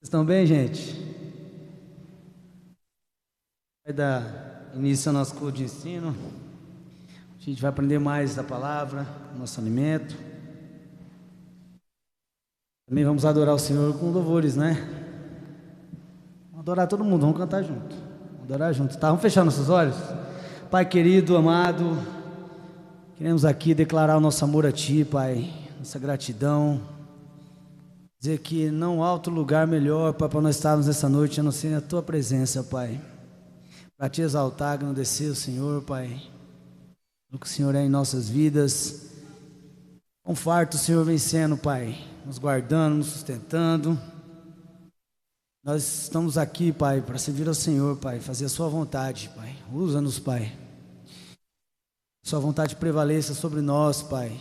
Estão bem, gente? Vai dar início ao nosso curso de ensino. A gente vai aprender mais da palavra, nosso alimento. Também vamos adorar o Senhor com louvores, né? Vamos adorar todo mundo, vamos cantar junto. Vamos adorar junto, tá? Vamos fechar nossos olhos? Pai querido, amado, queremos aqui declarar o nosso amor a Ti, Pai, nossa gratidão. Dizer que não há outro lugar melhor, Pai, para nós estarmos nessa noite, a não ser na Tua presença, Pai. Para Te exaltar, agradecer o Senhor, Pai, o que o Senhor é em nossas vidas. Com farto o Senhor vencendo, Pai, nos guardando, nos sustentando. Nós estamos aqui, Pai, para servir ao Senhor, Pai, fazer a Sua vontade, Pai. Usa-nos, Pai. Sua vontade prevaleça sobre nós, Pai.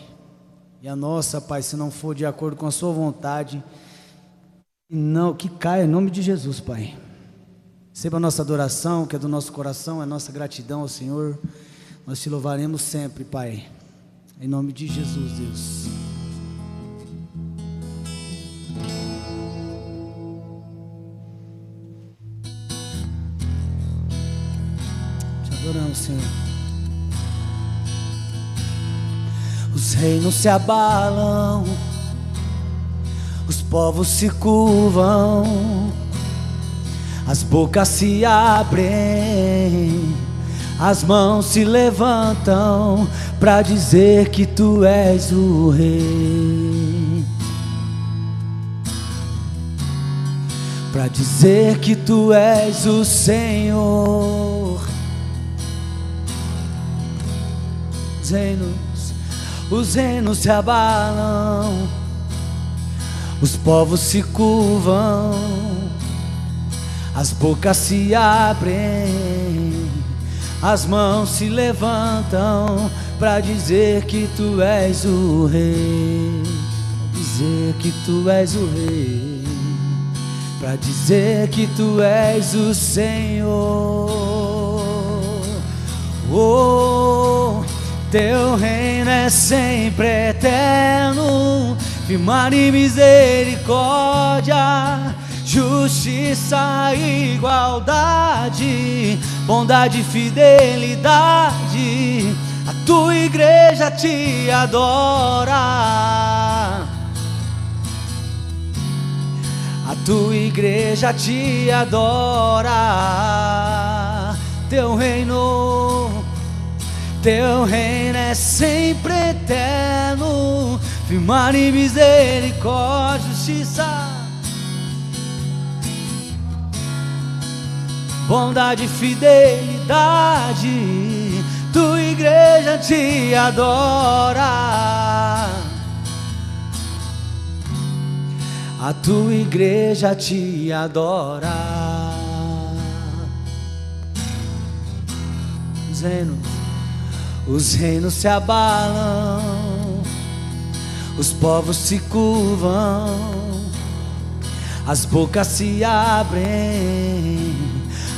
E a nossa, Pai, se não for de acordo com a Sua vontade, não, que caia em nome de Jesus, Pai. Receba a nossa adoração, que é do nosso coração, é a nossa gratidão ao Senhor. Nós Te louvaremos sempre, Pai. Em nome de Jesus, Deus. Te adoramos, Senhor. Os reinos se abalam, os povos se curvam, as bocas se abrem, as mãos se levantam para dizer que Tu és o Rei, para dizer que Tu és o Senhor. Os reinos se abalam, os povos se curvam, as bocas se abrem, as mãos se levantam para dizer que Tu és o Rei, para dizer que Tu és o Rei, para dizer que Tu és o Senhor. Oh, Teu reino é sempre eterno, firmado em misericórdia, justiça e igualdade, bondade e fidelidade. A Tua igreja Te adora, a Tua igreja Te adora. Teu reino é sempre eterno, firmado em misericórdia, justiça, bondade e fidelidade. Tua igreja Te adora, a Tua igreja Te adora. Os reinos se abalam, os povos se curvam, as bocas se abrem,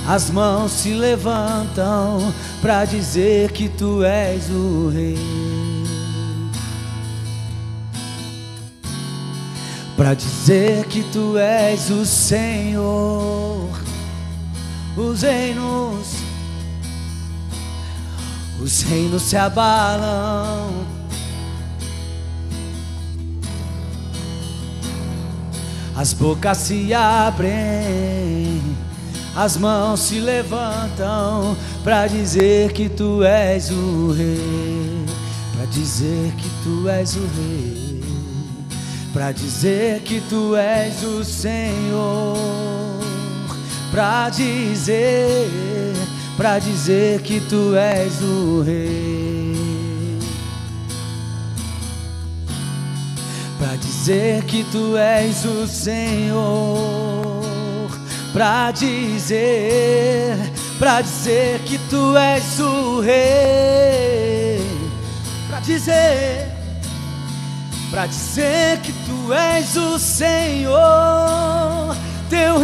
as mãos se levantam para dizer que Tu és o Rei, para dizer que Tu és o Senhor. Os reinos se abalam, as bocas se abrem, as mãos se levantam para dizer que Tu és o Rei, para dizer que Tu és o Rei, para dizer que Tu és o Senhor, para dizer que Tu és o Rei, para dizer que Tu és o Senhor, para dizer que Tu és o Rei, para dizer que Tu és o Senhor. Teu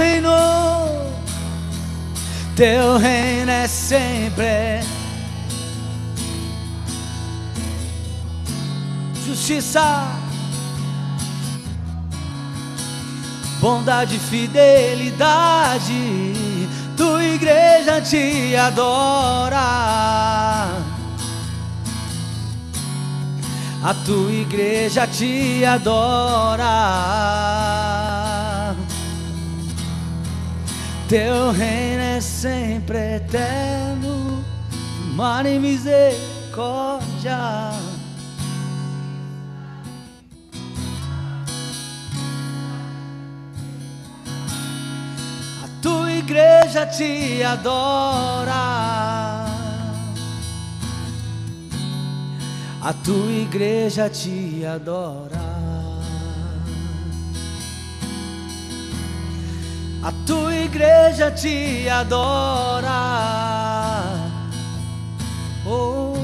reino é sempre justiça, bondade e fidelidade. Tua igreja te adora. A tua igreja te adora. Teu reino é sempre eterno, mar e misericórdia. A tua igreja te adora. A tua igreja te adora. A tua igreja te adora. Oh,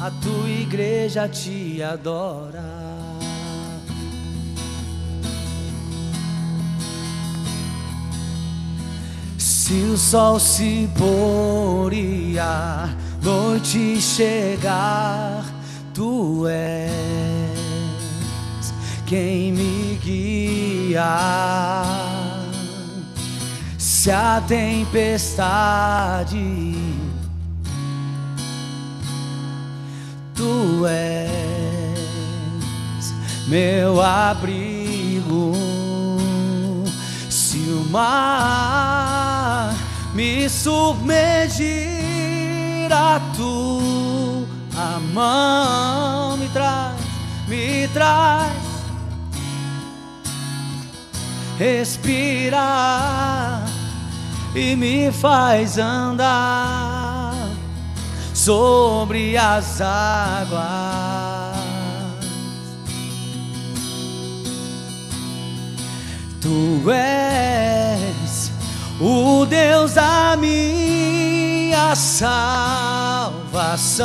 a tua igreja te adora. Se o sol se pôr e a noite chegar, tu és quem me guia. Se a tempestade, tu és meu abrigo. Se o mar me submergir, a tua mão me traz respirar e me faz andar sobre as águas. Tu és o Deus da minha salvação.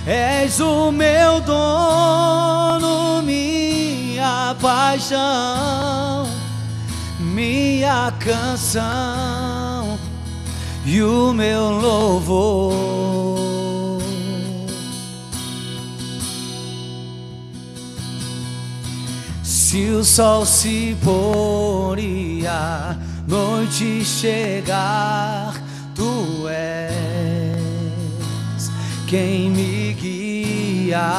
És o meu dono, minha paixão, minha canção e o meu louvor. Se o sol se pôr e a noite chegar, tu és quem me guia.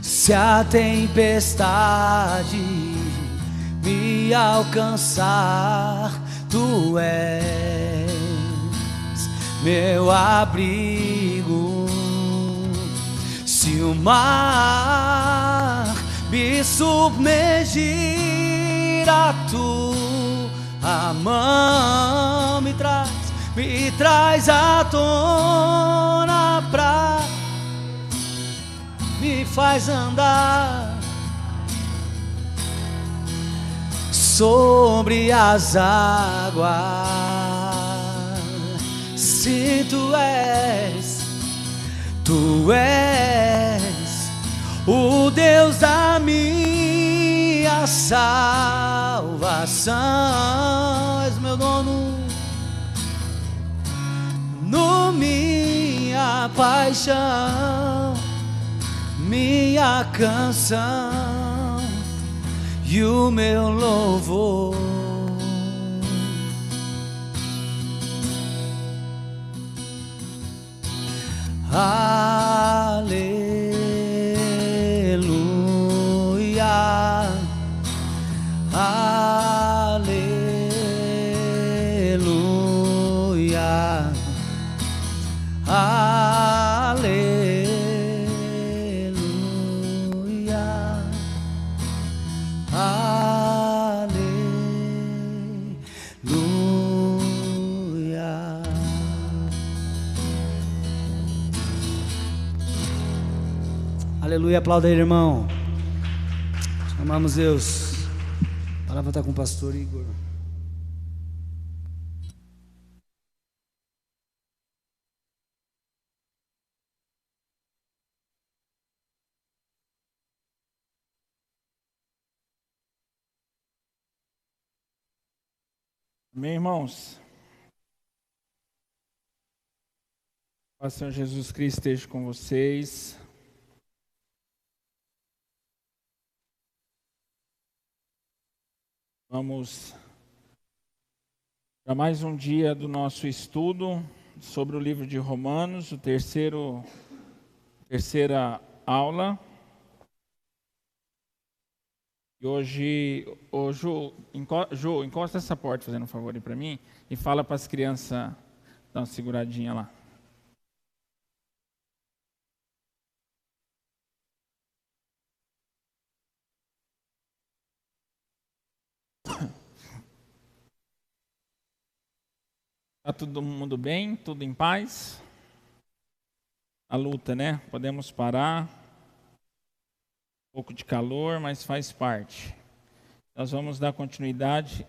Se a tempestade me alcançar, tu és meu abrigo. Se o mar me submergir, a tua mão me traz à tona me faz andar sobre as águas. Se tu és o Deus da minha salvação. És meu dono, no minha paixão, minha canção e o meu louvor. Aleluia, aleluia, aleluia, aleluia. Aleluia, aplauda aí, irmão. Chamamos Deus. A palavra está com o pastor Igor. Amém, irmãos? O Senhor Jesus Cristo esteja com vocês. Vamos para mais um dia do nosso estudo sobre o livro de Romanos, terceira aula. E hoje Ju, encosta essa porta, fazendo um favor aí para mim, e fala para as crianças dar uma seguradinha lá. Está todo mundo bem? Tudo em paz? A luta, né? Podemos parar. Um pouco de calor, mas faz parte. Nós vamos dar continuidade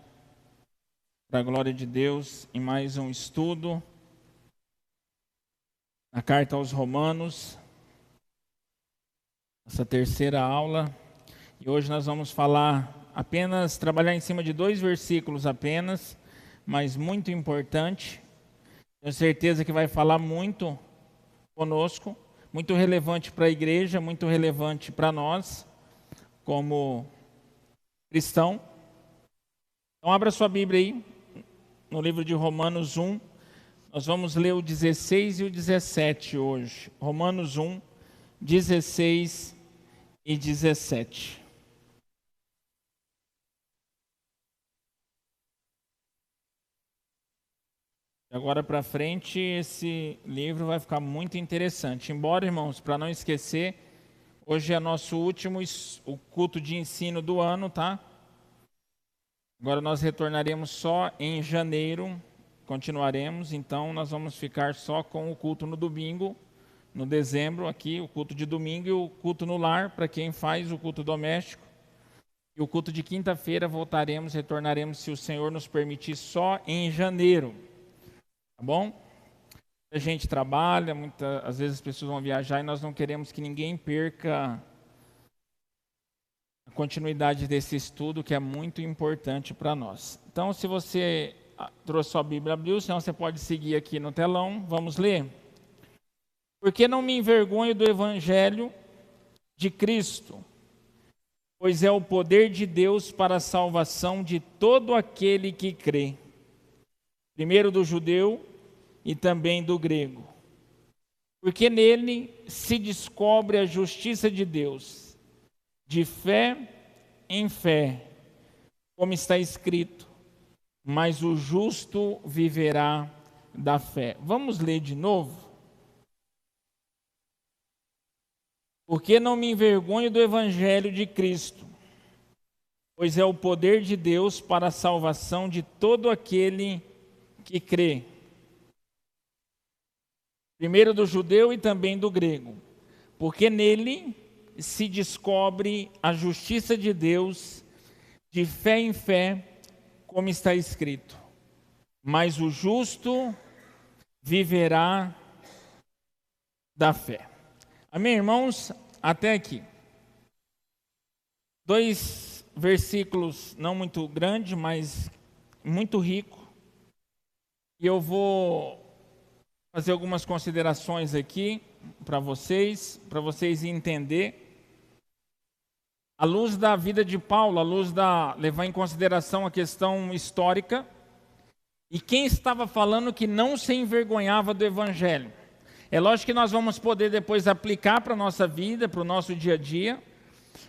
para a glória de Deus em mais um estudo na carta aos Romanos, essa terceira aula. E hoje nós vamos trabalhar em cima de 2 versículos apenas, mas muito importante. Tenho certeza que vai falar muito conosco, muito relevante para a igreja, muito relevante para nós, como cristão. Então abra sua Bíblia aí, no livro de Romanos 1, nós vamos ler o 16 e o 17 hoje. Romanos 1, 16 e 17. De agora para frente, esse livro vai ficar muito interessante. Embora, irmãos, para não esquecer, hoje é nosso último o culto de ensino do ano, tá? Agora nós retornaremos só em janeiro, continuaremos, então nós vamos ficar só com o culto no domingo, no dezembro aqui, o culto de domingo e o culto no lar, para quem faz o culto doméstico. E o culto de quinta-feira retornaremos, se o Senhor nos permitir, só em janeiro. Tá bom? A gente trabalha, às vezes as pessoas vão viajar e nós não queremos que ninguém perca a continuidade desse estudo, que é muito importante para nós. Então, se você trouxe sua Bíblia, abriu, senão você pode seguir aqui no telão. Vamos ler? Porque não me envergonho do Evangelho de Cristo, pois é o poder de Deus para a salvação de todo aquele que crê, primeiro do judeu e também do grego. Porque nele se descobre a justiça de Deus, de fé em fé, como está escrito, mas o justo viverá da fé. Vamos ler de novo? Porque não me envergonho do Evangelho de Cristo, pois é o poder de Deus para a salvação de todo aquele que crê, primeiro do judeu e também do grego, porque nele se descobre a justiça de Deus de fé em fé, como está escrito, mas o justo viverá da fé. Amém, irmãos? Até aqui. 2 versículos não muito grandes, mas muito rico. E eu vou fazer algumas considerações aqui para vocês entender, à luz da vida de Paulo, levar em consideração a questão histórica, e quem estava falando que não se envergonhava do Evangelho. É lógico que nós vamos poder depois aplicar para a nossa vida, para o nosso dia a dia,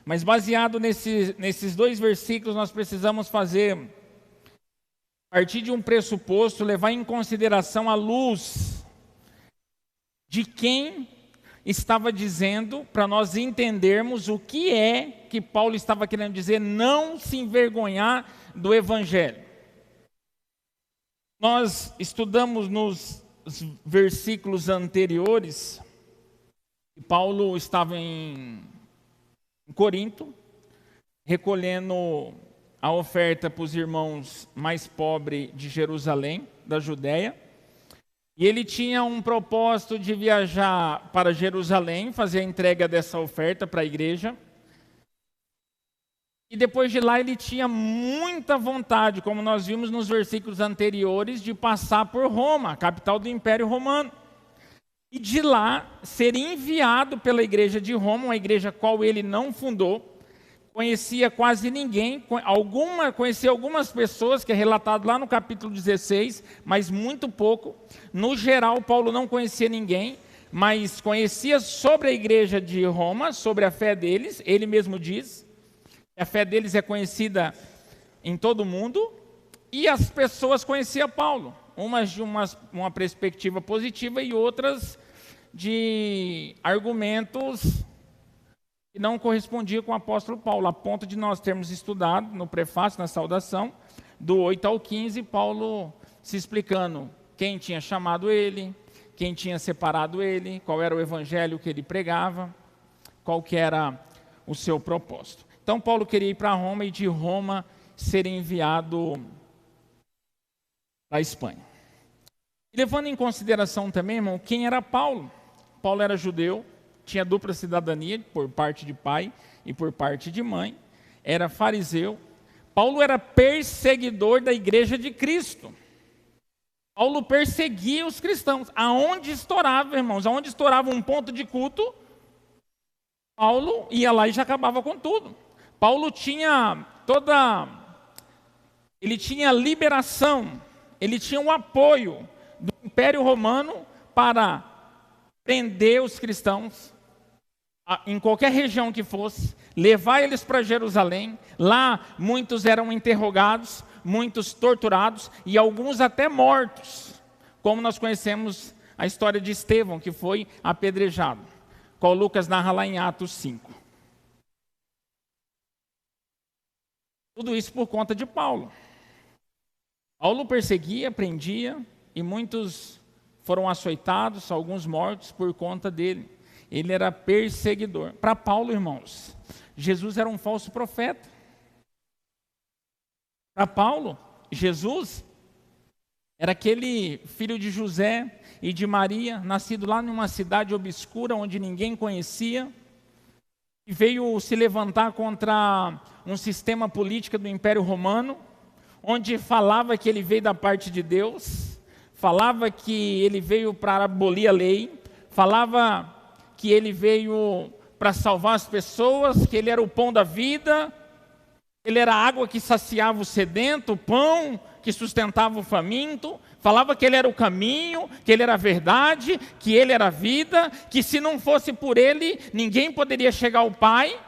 mas baseado nesses 2 versículos, nós precisamos partir de um pressuposto, levar em consideração a luz de quem estava dizendo, para nós entendermos o que é que Paulo estava querendo dizer, não se envergonhar do Evangelho. Nós estudamos nos versículos anteriores, que Paulo estava em Corinto, recolhendo a oferta para os irmãos mais pobres de Jerusalém, da Judéia. E ele tinha um propósito de viajar para Jerusalém, fazer a entrega dessa oferta para a igreja. E depois de lá ele tinha muita vontade, como nós vimos nos versículos anteriores, de passar por Roma, a capital do Império Romano. E de lá ser enviado pela igreja de Roma, uma igreja qual ele não fundou, conhecia quase ninguém, conhecia algumas pessoas, que é relatado lá no capítulo 16, mas muito pouco. No geral, Paulo não conhecia ninguém, mas conhecia sobre a igreja de Roma, sobre a fé deles. Ele mesmo diz que a fé deles é conhecida em todo o mundo, e as pessoas conheciam Paulo, umas de uma perspectiva positiva e outras de argumentos que não correspondiam com o apóstolo Paulo, a ponto de nós termos estudado no prefácio, na saudação, do 8 ao 15, Paulo se explicando quem tinha chamado ele, quem tinha separado ele, qual era o evangelho que ele pregava, qual que era o seu propósito. Então Paulo queria ir para Roma e de Roma ser enviado para a Espanha. E levando em consideração também, irmão, quem era Paulo? Paulo era judeu, tinha dupla cidadania por parte de pai e por parte de mãe, era fariseu. Paulo era perseguidor da igreja de Cristo. Paulo perseguia os cristãos. Aonde estourava, irmãos, aonde estourava um ponto de culto, Paulo ia lá e já acabava com tudo. Paulo tinha ele tinha liberação, ele tinha o apoio do Império Romano para prender os cristãos em qualquer região que fosse, levar eles para Jerusalém. Lá muitos eram interrogados, muitos torturados e alguns até mortos, como nós conhecemos a história de Estevão, que foi apedrejado, qual Lucas narra lá em Atos 5. Tudo isso por conta de Paulo. Paulo perseguia, prendia, e muitos foram açoitados, alguns mortos por conta dele. Ele era perseguidor. Para Paulo, irmãos, Jesus era um falso profeta. Para Paulo, Jesus era aquele filho de José e de Maria, nascido lá numa cidade obscura, onde ninguém conhecia, e veio se levantar contra um sistema político do Império Romano, onde falava que ele veio da parte de Deus, falava que ele veio para abolir a lei, falava que ele veio para salvar as pessoas, que ele era o pão da vida, ele era a água que saciava o sedento, o pão que sustentava o faminto, falava que ele era o caminho, que ele era a verdade, que ele era a vida, que se não fosse por ele, ninguém poderia chegar ao Pai.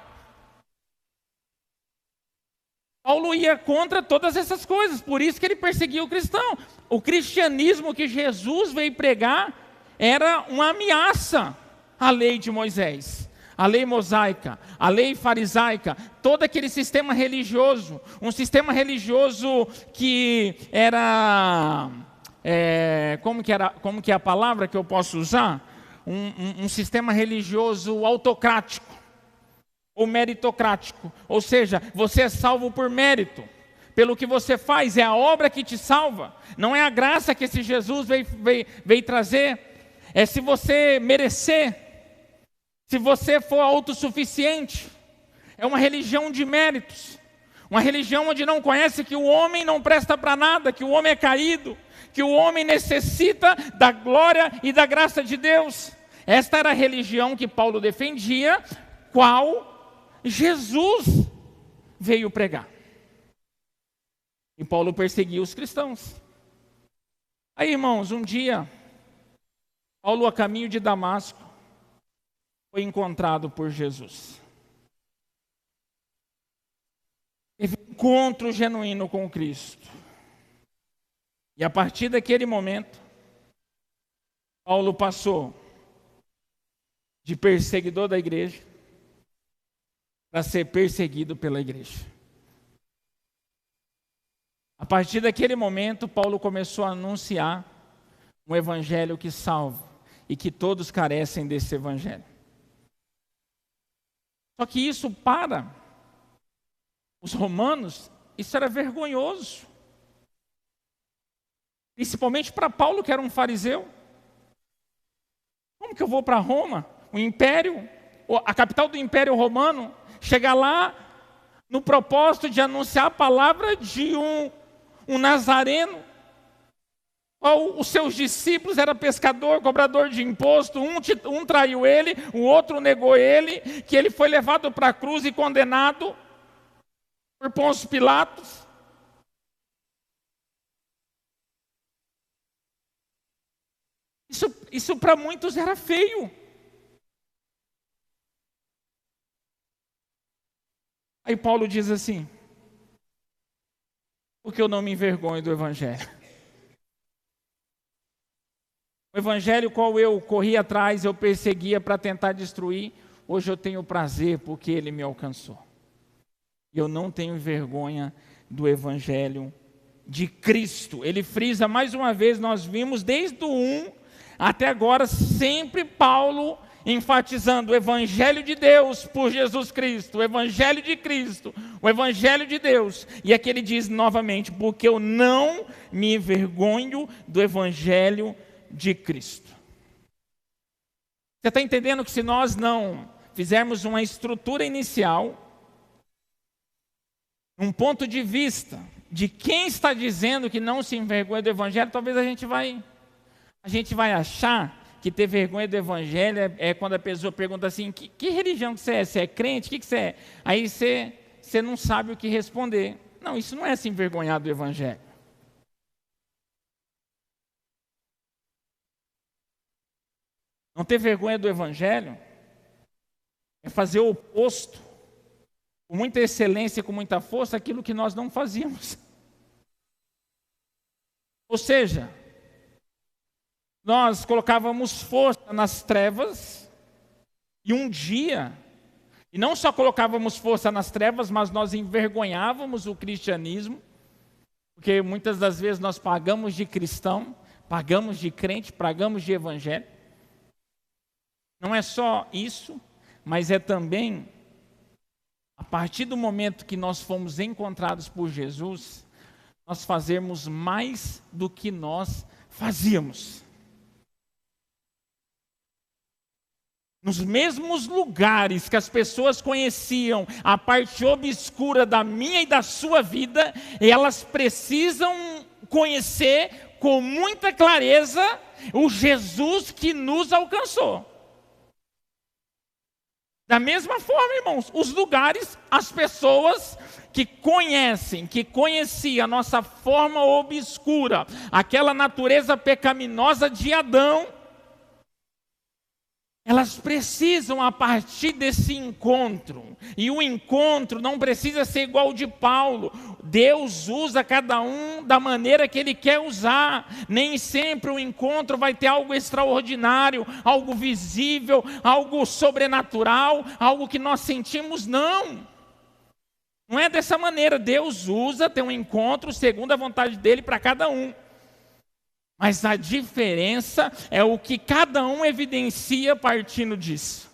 Paulo ia contra todas essas coisas, por isso que ele perseguia o cristão. O cristianismo que Jesus veio pregar era uma ameaça à lei de Moisés, à lei mosaica, à lei farisaica, todo aquele sistema religioso, um sistema religioso que era, como que é a palavra que eu posso usar? Um sistema religioso autocrático, ou meritocrático, ou seja, você é salvo por mérito, pelo que você faz, é a obra que te salva, não é a graça que esse Jesus veio trazer, é se você merecer, se você for autossuficiente. É uma religião de méritos, uma religião onde não conhece que o homem não presta para nada, que o homem é caído, que o homem necessita da glória e da graça de Deus. Esta era a religião que Paulo defendia, qual Jesus veio pregar. E Paulo perseguia os cristãos. Aí, irmãos, um dia, Paulo, a caminho de Damasco, foi encontrado por Jesus. Teve um encontro genuíno com Cristo. E a partir daquele momento, Paulo passou de perseguidor da igreja para ser perseguido pela igreja. A partir daquele momento, Paulo começou a anunciar um evangelho que salva e que todos carecem desse evangelho. Só que isso, para os romanos, isso era vergonhoso. Principalmente para Paulo, que era um fariseu. Como que eu vou para Roma, o império, a capital do Império Romano, chegar lá no propósito de anunciar a palavra de um nazareno? Os seus discípulos eram pescador, cobrador de imposto, um traiu ele, o outro negou ele, que ele foi levado para a cruz e condenado. por Pôncio Pilatos. Isso para muitos era feio. Aí Paulo diz assim: porque eu não me envergonho do Evangelho. O Evangelho qual eu corri atrás, eu perseguia para tentar destruir, hoje eu tenho prazer porque ele me alcançou. E eu não tenho vergonha do Evangelho de Cristo. Ele frisa mais uma vez, nós vimos desde o 1 até agora, sempre Paulo enfatizando o Evangelho de Deus por Jesus Cristo, o Evangelho de Cristo, o Evangelho de Deus. E aqui ele diz novamente: porque eu não me envergonho do Evangelho de Cristo. Você está entendendo que se nós não fizermos uma estrutura inicial, um ponto de vista de quem está dizendo que não se envergonha do Evangelho, talvez a gente vai achar que ter vergonha do Evangelho é quando a pessoa pergunta assim: que religião que você é? Você é crente? O que você é? Aí você não sabe o que responder. Não, isso não é se envergonhar do Evangelho. Não ter vergonha do Evangelho é fazer o oposto, com muita excelência e com muita força, aquilo que nós não fazíamos. Ou seja, nós colocávamos força nas trevas, e um dia, e não só colocávamos força nas trevas, mas nós envergonhávamos o cristianismo, porque muitas das vezes nós pagamos de cristão, pagamos de crente, pagamos de evangelho. Não é só isso, mas é também, a partir do momento que nós fomos encontrados por Jesus, nós fazermos mais do que nós fazíamos. Nos mesmos lugares que as pessoas conheciam a parte obscura da minha e da sua vida, elas precisam conhecer com muita clareza o Jesus que nos alcançou. Da mesma forma, irmãos, os lugares, as pessoas que conheciam a nossa forma obscura, aquela natureza pecaminosa de Adão, elas precisam, a partir desse encontro, e o encontro não precisa ser igual ao de Paulo. Deus usa cada um da maneira que Ele quer usar. Nem sempre o encontro vai ter algo extraordinário, algo visível, algo sobrenatural, algo que nós sentimos, não. Não é dessa maneira. Deus usa, tem um encontro segundo a vontade dEle para cada um. Mas a diferença é o que cada um evidencia partindo disso.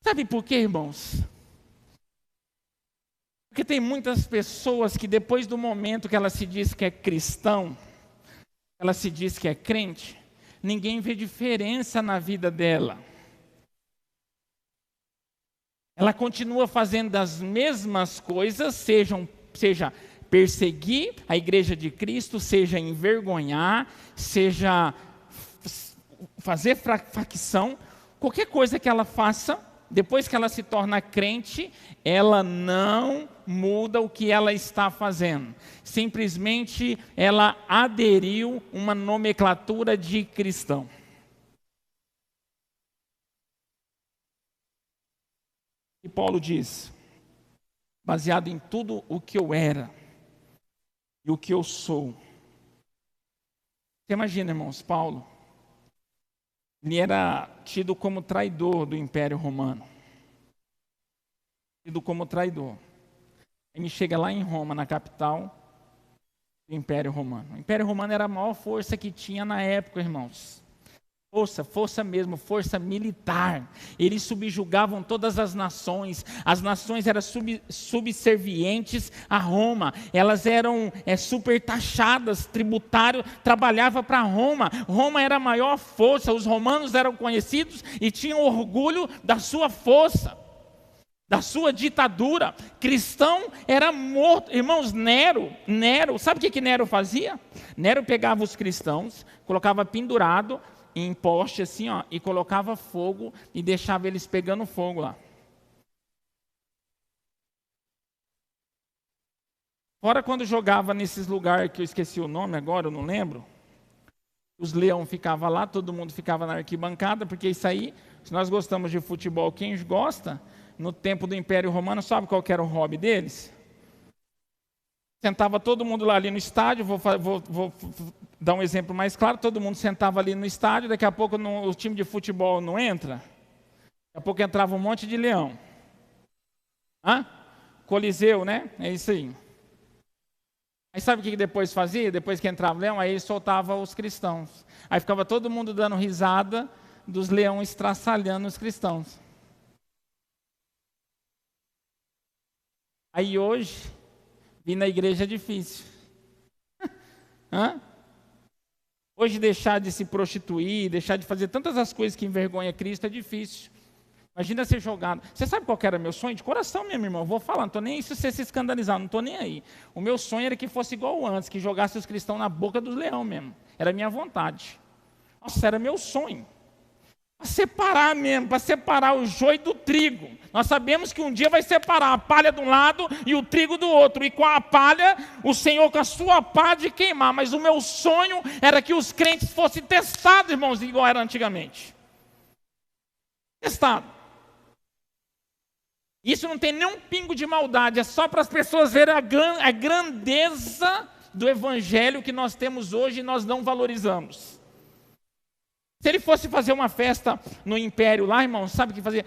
Sabe por quê, irmãos? Porque tem muitas pessoas que depois do momento que ela se diz que é cristão, ela se diz que é crente, ninguém vê diferença na vida dela. Ela continua fazendo as mesmas coisas, seja perseguir a igreja de Cristo, seja envergonhar, seja fazer facção, qualquer coisa que ela faça, depois que ela se torna crente, ela não muda o que ela está fazendo. Simplesmente ela aderiu uma nomenclatura de cristão. E Paulo diz, baseado em tudo o que eu era, e o que eu sou. Você imagina, irmãos, Paulo, ele era tido como traidor do Império Romano. Tido como traidor. Ele chega lá em Roma, na capital do Império Romano. O Império Romano era a maior força que tinha na época, irmãos. Força mesmo, força militar. Eles subjugavam todas as nações eram subservientes a Roma, elas eram super taxadas, tributário trabalhava para Roma. Roma era a maior força, os romanos eram conhecidos e tinham orgulho da sua força, da sua ditadura. Cristão era morto. Irmãos, Nero, sabe o que Nero fazia? Nero pegava os cristãos, colocava pendurado em poste assim, ó, e colocava fogo e deixava eles pegando fogo lá. Fora quando jogava nesses lugares que eu esqueci o nome agora, eu não lembro. Os leão ficavam lá, todo mundo ficava na arquibancada, porque isso aí, se nós gostamos de futebol, quem gosta, no tempo do Império Romano, sabe qual que era o hobby deles? Sentava todo mundo lá ali no estádio, vou dar um exemplo mais claro, todo mundo sentava ali no estádio, daqui a pouco o time de futebol não entra, daqui a pouco entrava um monte de leão. Coliseu, né? É isso aí. Aí sabe o que depois fazia? Depois que entrava o leão, aí ele soltava os cristãos. Aí ficava todo mundo dando risada dos leões estraçalhando os cristãos. Aí hoje, vir na igreja é difícil. Hoje deixar de se prostituir, deixar de fazer tantas as coisas que envergonha Cristo é difícil. Imagina ser jogado. Você sabe qual que era meu sonho? De coração mesmo, irmão. Eu vou falar, não estou nem aí se você se escandalizar, não estou nem aí. O meu sonho era que fosse igual antes, que jogasse os cristãos na boca dos leões mesmo. Era a minha vontade. Nossa, era meu sonho. Para separar mesmo, para separar o joio do trigo. Nós sabemos que um dia vai separar a palha de um lado e o trigo do outro. E com a palha, o Senhor com a sua pá de queimar. Mas o meu sonho era que os crentes fossem testados, irmãos, igual era antigamente. Testado. Isso não tem nenhum pingo de maldade, é só para as pessoas verem a grandeza do evangelho que nós temos hoje e nós não valorizamos. Se ele fosse fazer uma festa no Império lá, irmão, sabe o que fazia?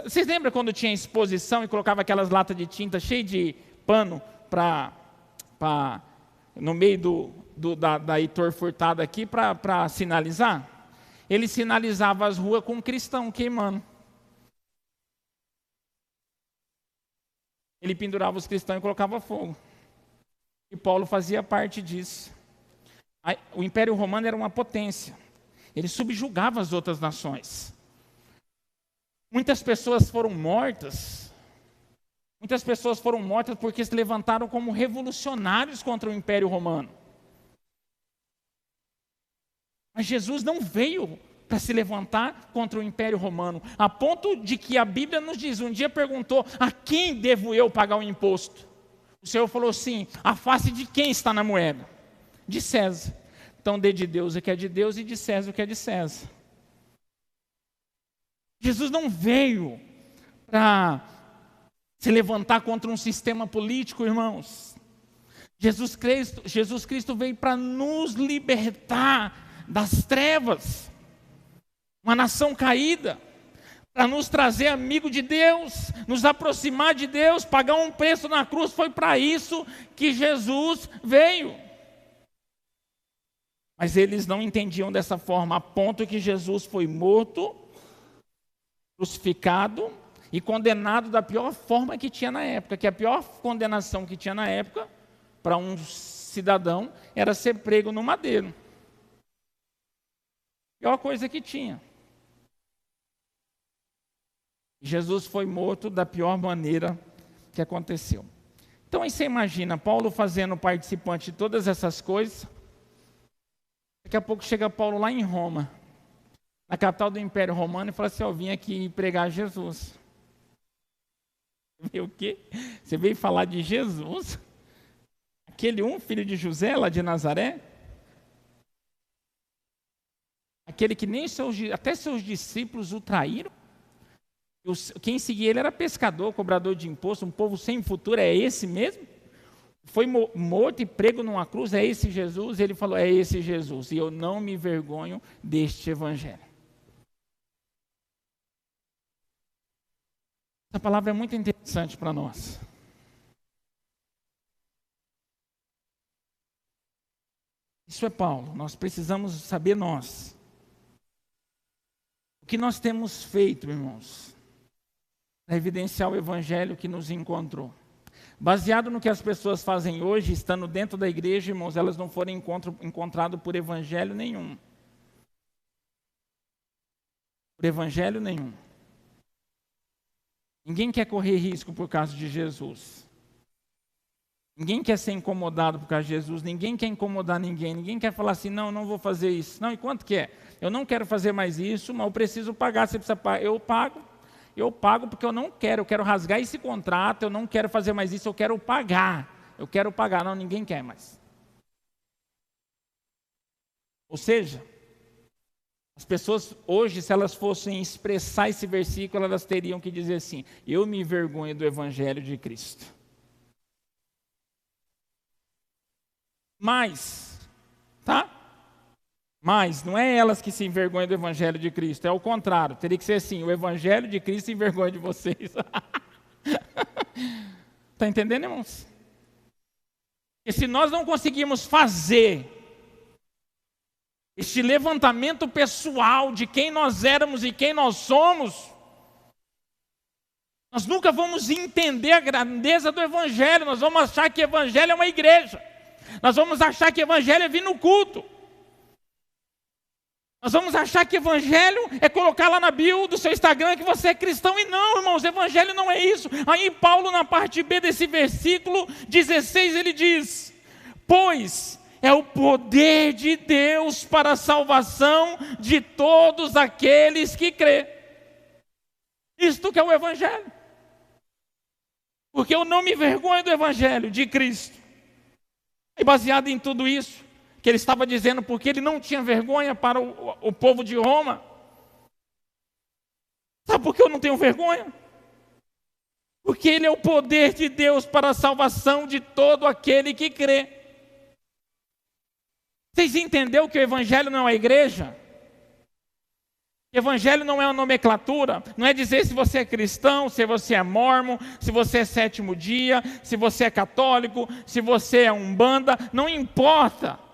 Vocês lembram quando tinha exposição e colocava aquelas latas de tinta cheias de pano no meio da Heitor Furtado aqui para sinalizar? Ele sinalizava as ruas com um cristão queimando. Ele pendurava os cristãos e colocava fogo. E Paulo fazia parte disso. O Império Romano era uma potência. Ele subjugava as outras nações. Muitas pessoas foram mortas. Muitas pessoas foram mortas porque se levantaram como revolucionários contra o Império Romano. Mas Jesus não veio para se levantar contra o Império Romano, a ponto de que a Bíblia nos diz, um dia perguntou, a quem devo eu pagar o imposto? O Senhor falou assim, a face de quem está na moeda? De César. Então dê de Deus o que é de Deus e de César o que é de César. Jesus não veio para se levantar contra um sistema político, irmãos. Jesus Cristo veio para nos libertar das trevas. Uma nação caída, para nos trazer amigo de Deus, nos aproximar de Deus, pagar um preço na cruz, foi para isso que Jesus veio. Mas eles não entendiam dessa forma, a ponto que Jesus foi morto, crucificado e condenado da pior forma que tinha na época, que a pior condenação que tinha na época, para um cidadão, era ser prego no madeiro. Pior coisa que tinha. Jesus foi morto da pior maneira que aconteceu. Então aí você imagina, Paulo fazendo participante de todas essas coisas. Daqui a pouco chega Paulo lá em Roma, na capital do Império Romano, e fala assim, eu vim aqui pregar Jesus. Você veio o quê? Você veio falar de Jesus? Aquele filho de José, lá de Nazaré? Aquele que nem até seus discípulos o traíram? Quem seguia ele era pescador, cobrador de imposto, um povo sem futuro, é esse mesmo? Foi morto e prego numa cruz, é esse Jesus? Ele falou, é esse Jesus, e eu não me envergonho deste evangelho. Essa palavra é muito interessante para nós. Isso é Paulo, nós precisamos saber nós. O que nós temos feito, irmãos, para evidenciar o evangelho que nos encontrou. Baseado no que as pessoas fazem hoje, estando dentro da igreja, irmãos, elas não foram encontradas por evangelho nenhum. Por evangelho nenhum. Ninguém quer correr risco por causa de Jesus. Ninguém quer ser incomodado por causa de Jesus. Ninguém quer incomodar ninguém. Ninguém quer falar assim, não vou fazer isso. Não, e quanto que é? Eu não quero fazer mais isso, mas eu preciso pagar. Você precisa pagar. Eu pago porque eu não quero. Eu quero rasgar esse contrato. Eu não quero fazer mais isso, eu quero pagar. eu quero pagar. Não, ninguém quer mais. Ou seja, as pessoas hoje, se elas fossem expressar esse versículo, elas teriam que dizer assim: eu me envergonho do Evangelho de Cristo. Mas, tá? Mas não é elas que se envergonham do Evangelho de Cristo, é o contrário. Teria que ser assim: o Evangelho de Cristo se envergonha de vocês. Está entendendo, irmãos? E se nós não conseguirmos fazer este levantamento pessoal de quem nós éramos e quem nós somos, nós nunca vamos entender a grandeza do Evangelho. Nós vamos achar que o Evangelho é uma igreja. Nós vamos achar que o Evangelho é vir no culto. Nós vamos achar que Evangelho é colocar lá na bio do seu Instagram que você é cristão. E não, irmãos, Evangelho não é isso. Aí Paulo, na parte B desse versículo 16, ele diz: pois é o poder de Deus para a salvação de todos aqueles que crê. Isto que é o Evangelho. Porque eu não me envergonho do Evangelho de Cristo. E baseado em tudo isso que ele estava dizendo, porque ele não tinha vergonha para o povo de Roma. Sabe por que eu não tenho vergonha? Porque ele é o poder de Deus para a salvação de todo aquele que crê. Vocês entenderam que o Evangelho não é a igreja? O Evangelho não é uma nomenclatura, não é dizer se você é cristão, se você é mórmon, se você é sétimo dia, se você é católico, se você é umbanda, não importa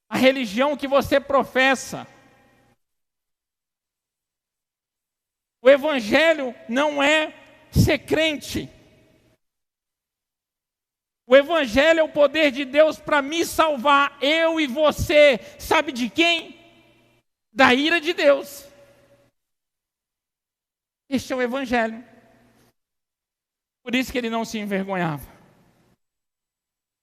a religião que você professa. O Evangelho não é ser crente. O Evangelho é o poder de Deus para me salvar, eu e você. Sabe de quem? Da ira de Deus. Este é o Evangelho. Por isso que ele não se envergonhava.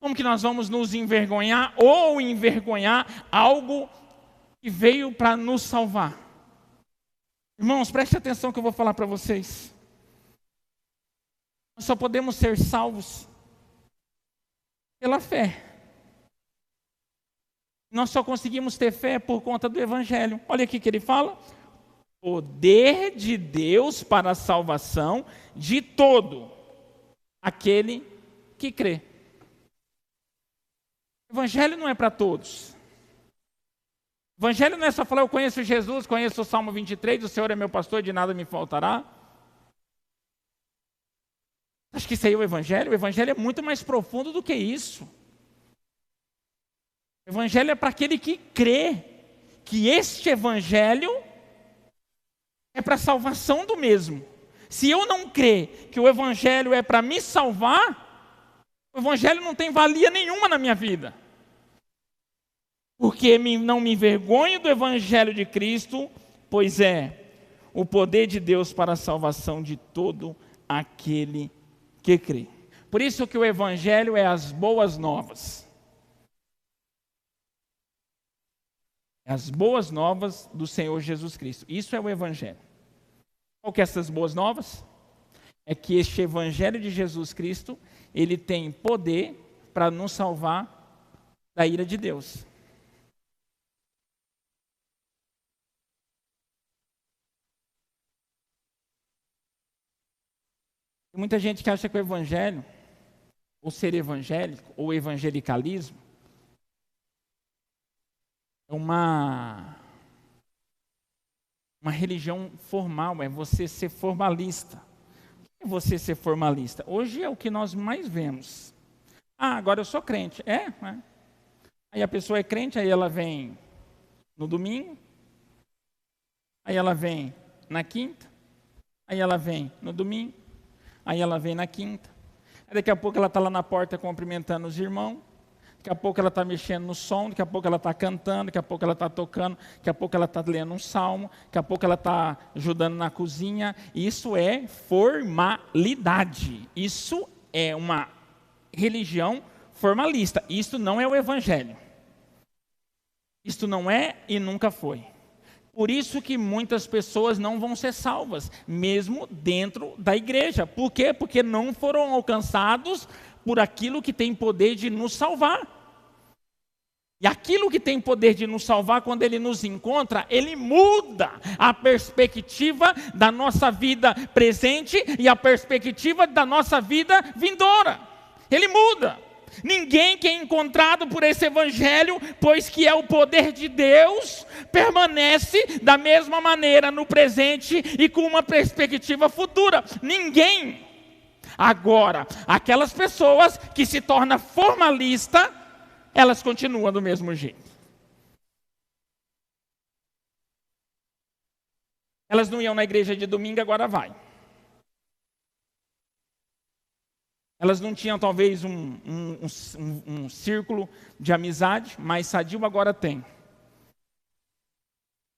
Como que nós vamos nos envergonhar ou envergonhar algo que veio para nos salvar? Irmãos, preste atenção que eu vou falar para vocês. Nós só podemos ser salvos pela fé. Nós só conseguimos ter fé por conta do Evangelho. Olha aqui que ele fala: poder de Deus para a salvação de todo aquele que crê. O Evangelho não é para todos. O Evangelho não é só falar: eu conheço Jesus, conheço o Salmo 23, o Senhor é meu pastor, de nada me faltará. Acho que isso aí é o Evangelho. O Evangelho é muito mais profundo do que isso. O Evangelho é para aquele que crê que este Evangelho é para a salvação do mesmo. Se eu não crer que o Evangelho é para me salvar, o Evangelho não tem valia nenhuma na minha vida. Porque não me envergonho do Evangelho de Cristo, pois é o poder de Deus para a salvação de todo aquele que crê. Por isso que o Evangelho é as boas novas. As boas novas do Senhor Jesus Cristo. Isso é o Evangelho. Qual que é essas boas novas? É que este Evangelho de Jesus Cristo, ele tem poder para nos salvar da ira de Deus. Tem muita gente que acha que o Evangelho, ou ser evangélico, ou evangelicalismo, é uma religião formal, é você ser formalista. O que é você ser formalista? Hoje é o que nós mais vemos. Ah, agora eu sou crente. É. Aí a pessoa é crente, aí ela vem no domingo, aí ela vem na quinta, aí ela vem no domingo, aí ela vem na quinta. Aí daqui a pouco ela está lá na porta cumprimentando os irmãos. Daqui a pouco ela está mexendo no som, daqui a pouco ela está cantando, daqui a pouco ela está tocando, daqui a pouco ela está lendo um salmo, daqui a pouco ela está ajudando na cozinha. Isso é formalidade. Isso é uma religião formalista. Isso não é o Evangelho. Isto não é e nunca foi. Por isso que muitas pessoas não vão ser salvas, mesmo dentro da igreja. Por quê? Porque não foram alcançados por aquilo que tem poder de nos salvar. E aquilo que tem poder de nos salvar, quando ele nos encontra, ele muda a perspectiva da nossa vida presente e a perspectiva da nossa vida vindoura. Ele muda. Ninguém que é encontrado por esse evangelho, pois que é o poder de Deus, permanece da mesma maneira no presente e com uma perspectiva futura. Ninguém. Agora, aquelas pessoas que se tornam formalistas, elas continuam do mesmo jeito. Elas não iam na igreja de domingo, agora vai. Elas não tinham talvez um círculo de amizade mais sadio, agora tem.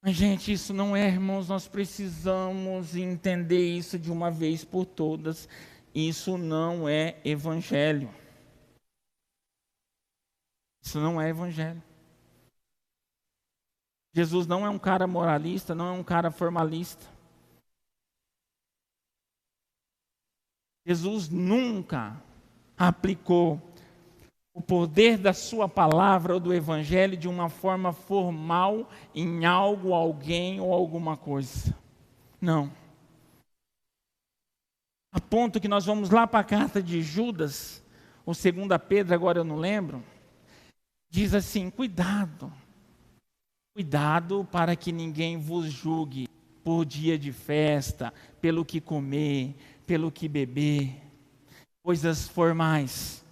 Mas, gente, isso não é, irmãos, nós precisamos entender isso de uma vez por todas. Isso não é evangelho. Isso não é evangelho. Jesus não é um cara moralista, não é um cara formalista. Jesus nunca aplicou o poder da sua palavra ou do evangelho de uma forma formal em algo, alguém ou alguma coisa. Não. A ponto que nós vamos lá para a carta de Judas, ou 2 Pedro, agora eu não lembro, diz assim: cuidado para que ninguém vos julgue por dia de festa, pelo que comer, pelo que beber, coisas formais.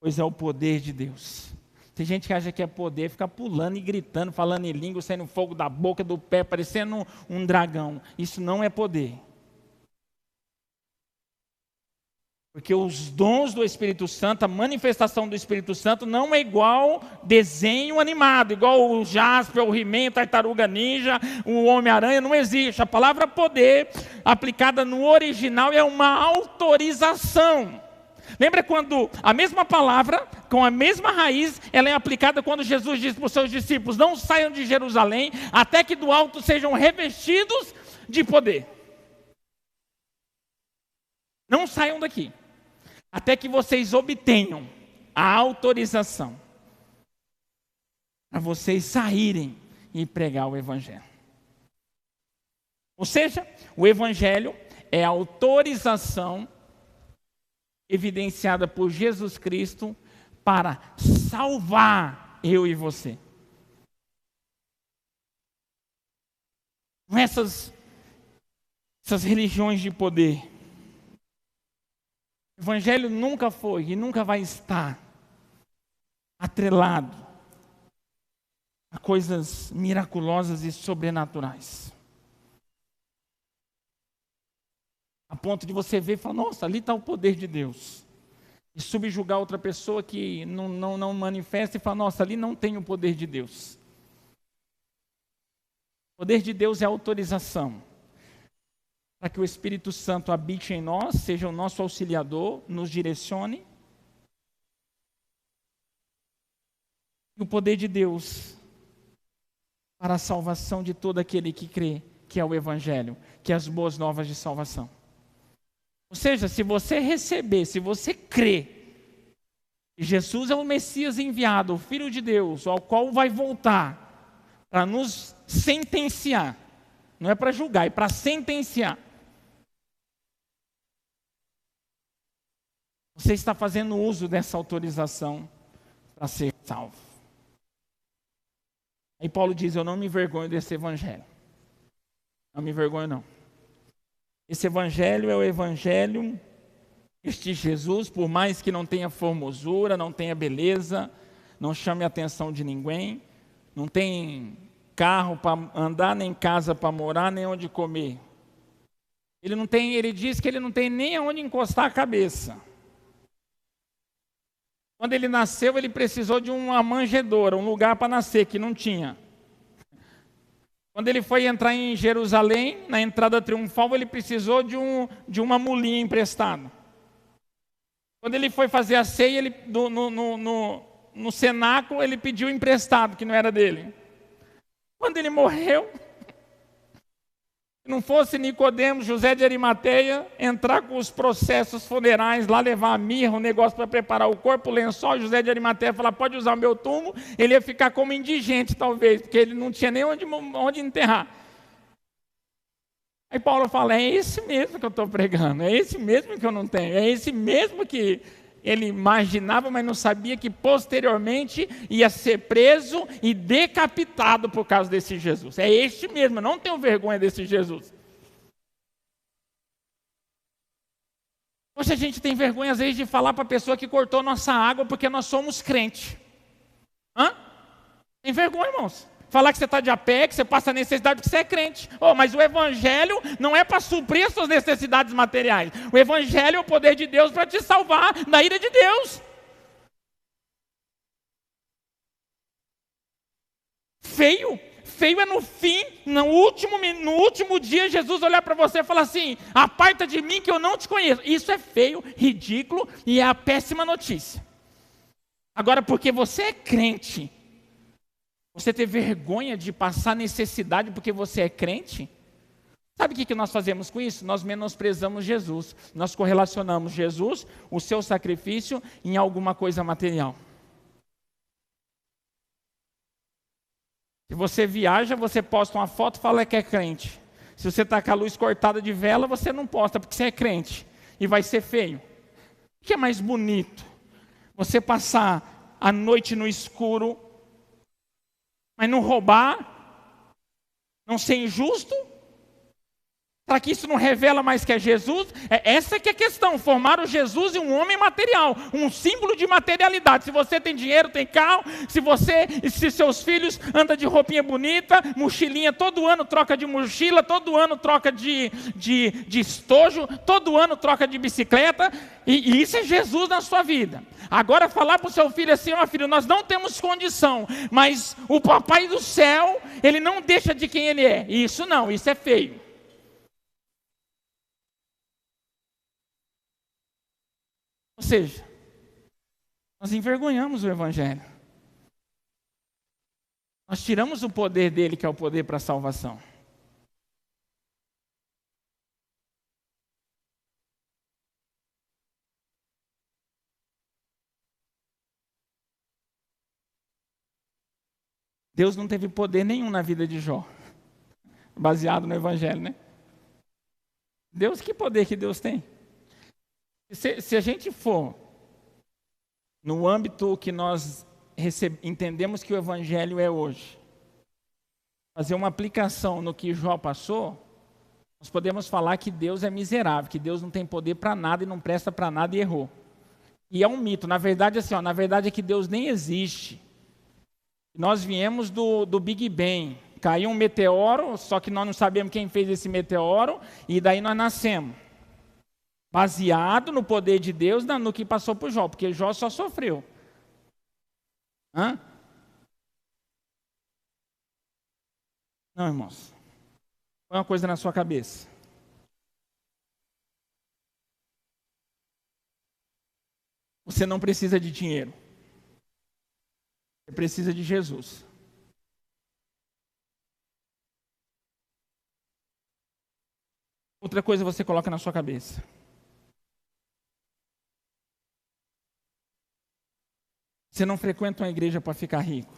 Pois é o poder de Deus. Tem gente que acha que é poder, fica pulando e gritando, falando em língua, saindo fogo da boca, do pé, parecendo um dragão. Isso não é poder. Porque os dons do Espírito Santo, a manifestação do Espírito Santo não é igual desenho animado, igual o Jasper, o He-Man, a Tartaruga Ninja, o Homem-Aranha, não existe. A palavra poder, aplicada no original, é uma autorização. Lembra quando a mesma palavra, com a mesma raiz, ela é aplicada quando Jesus diz para os seus discípulos: não saiam de Jerusalém, até que do alto sejam revestidos de poder. Não saiam daqui, até que vocês obtenham a autorização para vocês saírem e pregar o evangelho. Ou seja, o evangelho é a autorização evidenciada por Jesus Cristo para salvar eu e você. Essas religiões de poder. O evangelho nunca foi e nunca vai estar atrelado a coisas miraculosas e sobrenaturais. A ponto de você ver e falar: nossa, ali está o poder de Deus. E subjugar outra pessoa que não manifesta e falar: nossa, ali não tem o poder de Deus. O poder de Deus é a autorização para que o Espírito Santo habite em nós, seja o nosso auxiliador, nos direcione. E o poder de Deus para a salvação de todo aquele que crê, que é o Evangelho, que é as boas novas de salvação. Ou seja, se você receber, se você crer que Jesus é o Messias enviado, o Filho de Deus, ao qual vai voltar para nos sentenciar, não é para julgar, é para sentenciar. Você está fazendo uso dessa autorização para ser salvo. Aí Paulo diz: eu não me envergonho desse evangelho. Não me envergonho, não. Esse evangelho é o evangelho, este Jesus, por mais que não tenha formosura, não tenha beleza, não chame a atenção de ninguém, não tem carro para andar, nem casa para morar, nem onde comer. Ele diz que ele não tem nem onde encostar a cabeça. Quando ele nasceu, ele precisou de uma manjedoura, um lugar para nascer, que não tinha. Quando ele foi entrar em Jerusalém, na entrada triunfal, ele precisou de uma mulinha emprestada. Quando ele foi fazer a ceia, no cenáculo, ele pediu emprestado, que não era dele. Quando ele morreu, Se não fosse Nicodemos, José de Arimateia, entrar com os processos funerais, lá levar a mirra, um negócio para preparar o corpo, o lençol, José de Arimateia falar, pode usar o meu túmulo, ele ia ficar como indigente talvez, porque ele não tinha nem onde enterrar. Aí Paulo fala, é esse mesmo que eu estou pregando, é esse mesmo que eu não tenho, é esse mesmo que ele imaginava, mas não sabia que posteriormente ia ser preso e decapitado por causa desse Jesus. É este mesmo, eu não tenho vergonha desse Jesus. Hoje a gente tem vergonha às vezes de falar para a pessoa que cortou nossa água porque nós somos crente. Tem vergonha, irmãos. Falar que você está de a pé, que você passa necessidade porque você é crente. Mas o evangelho não é para suprir as suas necessidades materiais. O evangelho é o poder de Deus para te salvar da ira de Deus. Feio é no fim, no último dia, Jesus olhar para você e falar assim, aparta de mim que eu não te conheço. Isso é feio, ridículo e é a péssima notícia. Agora, porque você é crente, você ter vergonha de passar necessidade porque você é crente? Sabe o que nós fazemos com isso? Nós menosprezamos Jesus. Nós correlacionamos Jesus, o seu sacrifício, em alguma coisa material. Se você viaja, você posta uma foto e fala que é crente. Se você está com a luz cortada de vela, você não posta porque você é crente. E vai ser feio. O que é mais bonito? Você passar a noite no escuro, mas não roubar, não ser injusto? Será que isso não revela mais que é Jesus? Essa que é a questão, formar o Jesus em um homem material, um símbolo de materialidade. Se você tem dinheiro, tem carro, se seus filhos andam de roupinha bonita, mochilinha, todo ano troca de mochila, todo ano troca de estojo, todo ano troca de bicicleta, e isso é Jesus na sua vida. Agora falar para o seu filho assim, filho, nós não temos condição, mas o papai do céu, ele não deixa de quem ele é. Isso não, isso é feio. Ou seja, nós envergonhamos o evangelho. Nós tiramos o poder dele, que é o poder para a salvação. Deus não teve poder nenhum na vida de Jó, baseado no evangelho, né? Deus, que poder que Deus tem? Se a gente for no âmbito que nós entendemos que o evangelho é hoje, fazer uma aplicação no que Jó passou, nós podemos falar que Deus é miserável, que Deus não tem poder para nada e não presta para nada e errou. E é um mito. Na verdade, na verdade é que Deus nem existe. Nós viemos do Big Bang. Caiu um meteoro, só que nós não sabemos quem fez esse meteoro, e daí nós nascemos. Baseado no poder de Deus, no que passou por Jó, porque Jó só sofreu. Não, irmãos. Põe uma coisa na sua cabeça. Você não precisa de dinheiro. Você precisa de Jesus. Outra coisa você coloca na sua cabeça. Você não frequenta uma igreja para ficar rico.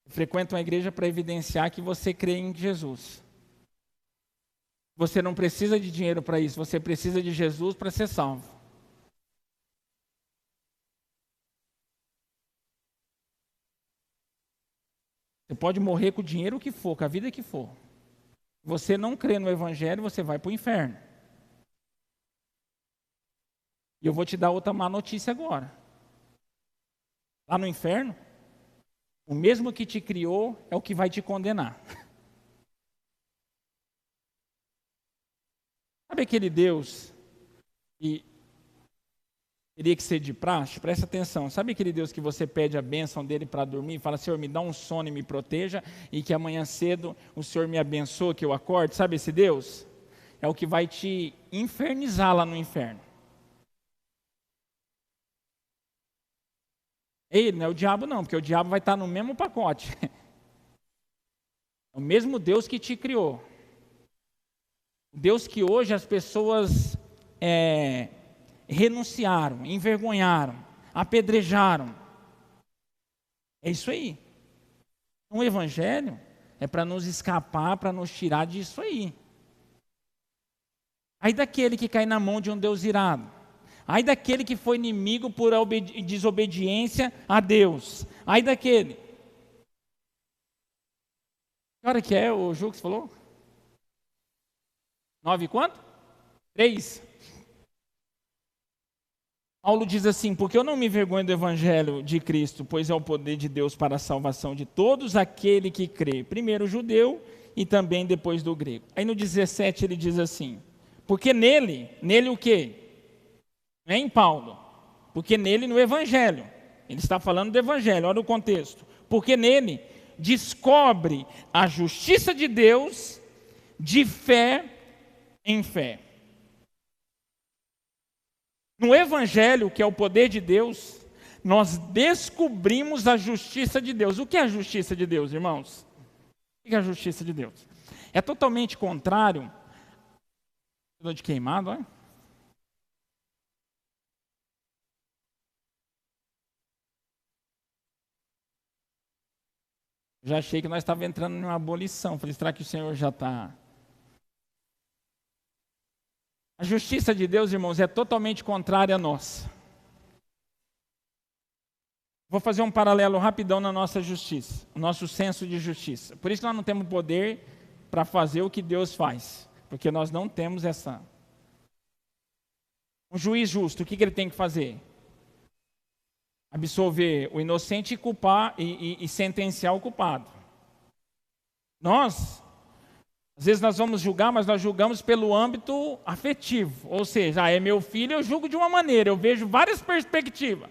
Você frequenta uma igreja para evidenciar que você crê em Jesus. Você não precisa de dinheiro para isso. Você precisa de Jesus para ser salvo. Você pode morrer com o dinheiro que for, com a vida que for. Você não crê no evangelho, você vai para o inferno. E eu vou te dar outra má notícia agora. Lá no inferno, o mesmo que te criou é o que vai te condenar. Sabe aquele Deus que teria que ser de praxe? Presta atenção. Sabe aquele Deus que você pede a bênção dele para dormir e fala, Senhor, me dá um sono e me proteja, e que amanhã cedo o Senhor me abençoe, que eu acorde? Sabe esse Deus? É o que vai te infernizar lá no inferno. Ele não é o diabo não, porque o diabo vai estar no mesmo pacote. É o mesmo Deus que te criou. O Deus que hoje as pessoas renunciaram, envergonharam, apedrejaram. É isso aí. O Evangelho é para nos escapar, para nos tirar disso aí. Aí daquele que cai na mão de um Deus irado. Aí daquele que foi inimigo por desobediência a Deus. Aí daquele. Que hora que é o jogo que você falou? 9 quanto? 3. Paulo diz assim: porque eu não me envergonho do Evangelho de Cristo, pois é o poder de Deus para a salvação de todos aquele que crê. Primeiro o judeu e também depois do grego. Aí no 17 ele diz assim: porque nele o quê? Não é em Paulo. Porque nele no Evangelho. Ele está falando do Evangelho, olha o contexto. Porque nele descobre a justiça de Deus de fé em fé. No Evangelho, que é o poder de Deus, nós descobrimos a justiça de Deus. O que é a justiça de Deus, irmãos? O que é a justiça de Deus? É totalmente contrário. Estou de queimado, olha. Já achei que nós estávamos entrando em uma abolição. Falei, será que o Senhor já está... A justiça de Deus, irmãos, é totalmente contrária a nós. Vou fazer um paralelo rapidão na nossa justiça, o nosso senso de justiça. Por isso nós não temos poder para fazer o que Deus faz, porque nós não temos essa... Um juiz justo, o que ele tem que fazer? Absolver o inocente e culpar e sentenciar o culpado. Às vezes nós vamos julgar, mas nós julgamos pelo âmbito afetivo. Ou seja, é meu filho, eu julgo de uma maneira, eu vejo várias perspectivas.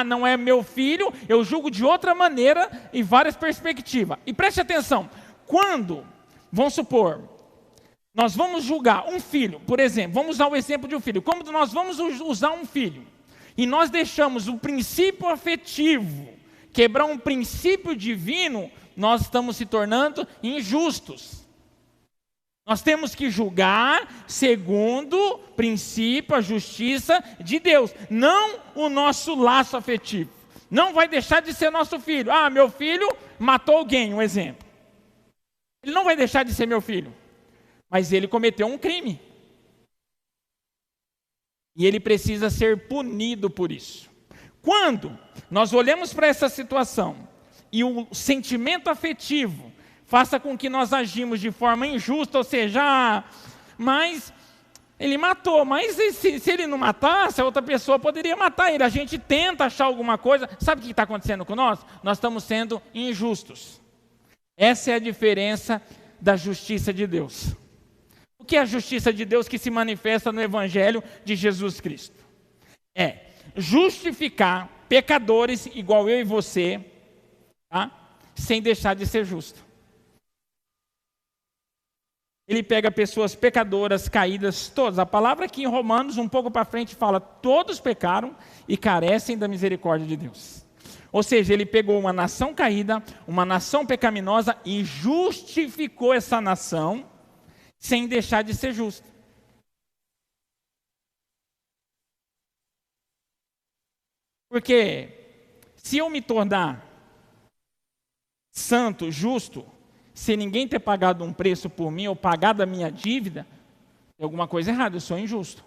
Não é meu filho, eu julgo de outra maneira e várias perspectivas. E preste atenção, quando, vamos supor, nós vamos julgar um filho, por exemplo, vamos usar o exemplo de um filho. Como nós vamos usar um filho e nós deixamos o princípio afetivo quebrar um princípio divino, nós estamos se tornando injustos. Nós temos que julgar segundo o princípio, a justiça de Deus, não o nosso laço afetivo. Não vai deixar de ser nosso filho. Meu filho matou alguém, um exemplo. Ele não vai deixar de ser meu filho, mas ele cometeu um crime. E ele precisa ser punido por isso. Quando nós olhamos para essa situação e o sentimento afetivo faça com que nós agimos de forma injusta, ou seja, mas ele matou, mas se ele não matasse, a outra pessoa poderia matar ele. A gente tenta achar alguma coisa. Sabe o que está acontecendo com nós? Nós estamos sendo injustos. Essa é a diferença da justiça de Deus. O que é a justiça de Deus que se manifesta no Evangelho de Jesus Cristo? É justificar pecadores igual eu e você, tá? Sem deixar de ser justo. Ele pega pessoas pecadoras, caídas, todas. A palavra aqui em Romanos, um pouco para frente, fala: todos pecaram e carecem da misericórdia de Deus. Ou seja, ele pegou uma nação caída, uma nação pecaminosa e justificou essa nação sem deixar de ser justo. Porque se eu me tornar santo, justo, se ninguém ter pagado um preço por mim ou pagado a minha dívida, tem alguma coisa errada, eu sou injusto.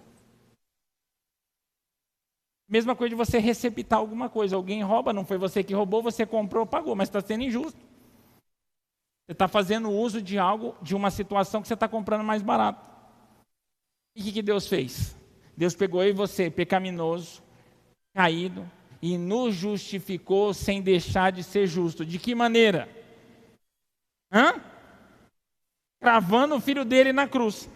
Mesma coisa de você receptar alguma coisa. Alguém rouba, não foi você que roubou, você comprou, pagou, mas está sendo injusto. Você está fazendo uso de algo, de uma situação que você está comprando mais barato. E o que Deus fez? Deus pegou eu e você, pecaminoso, caído, e nos justificou sem deixar de ser justo. De que maneira? Cravando o filho dele na cruz.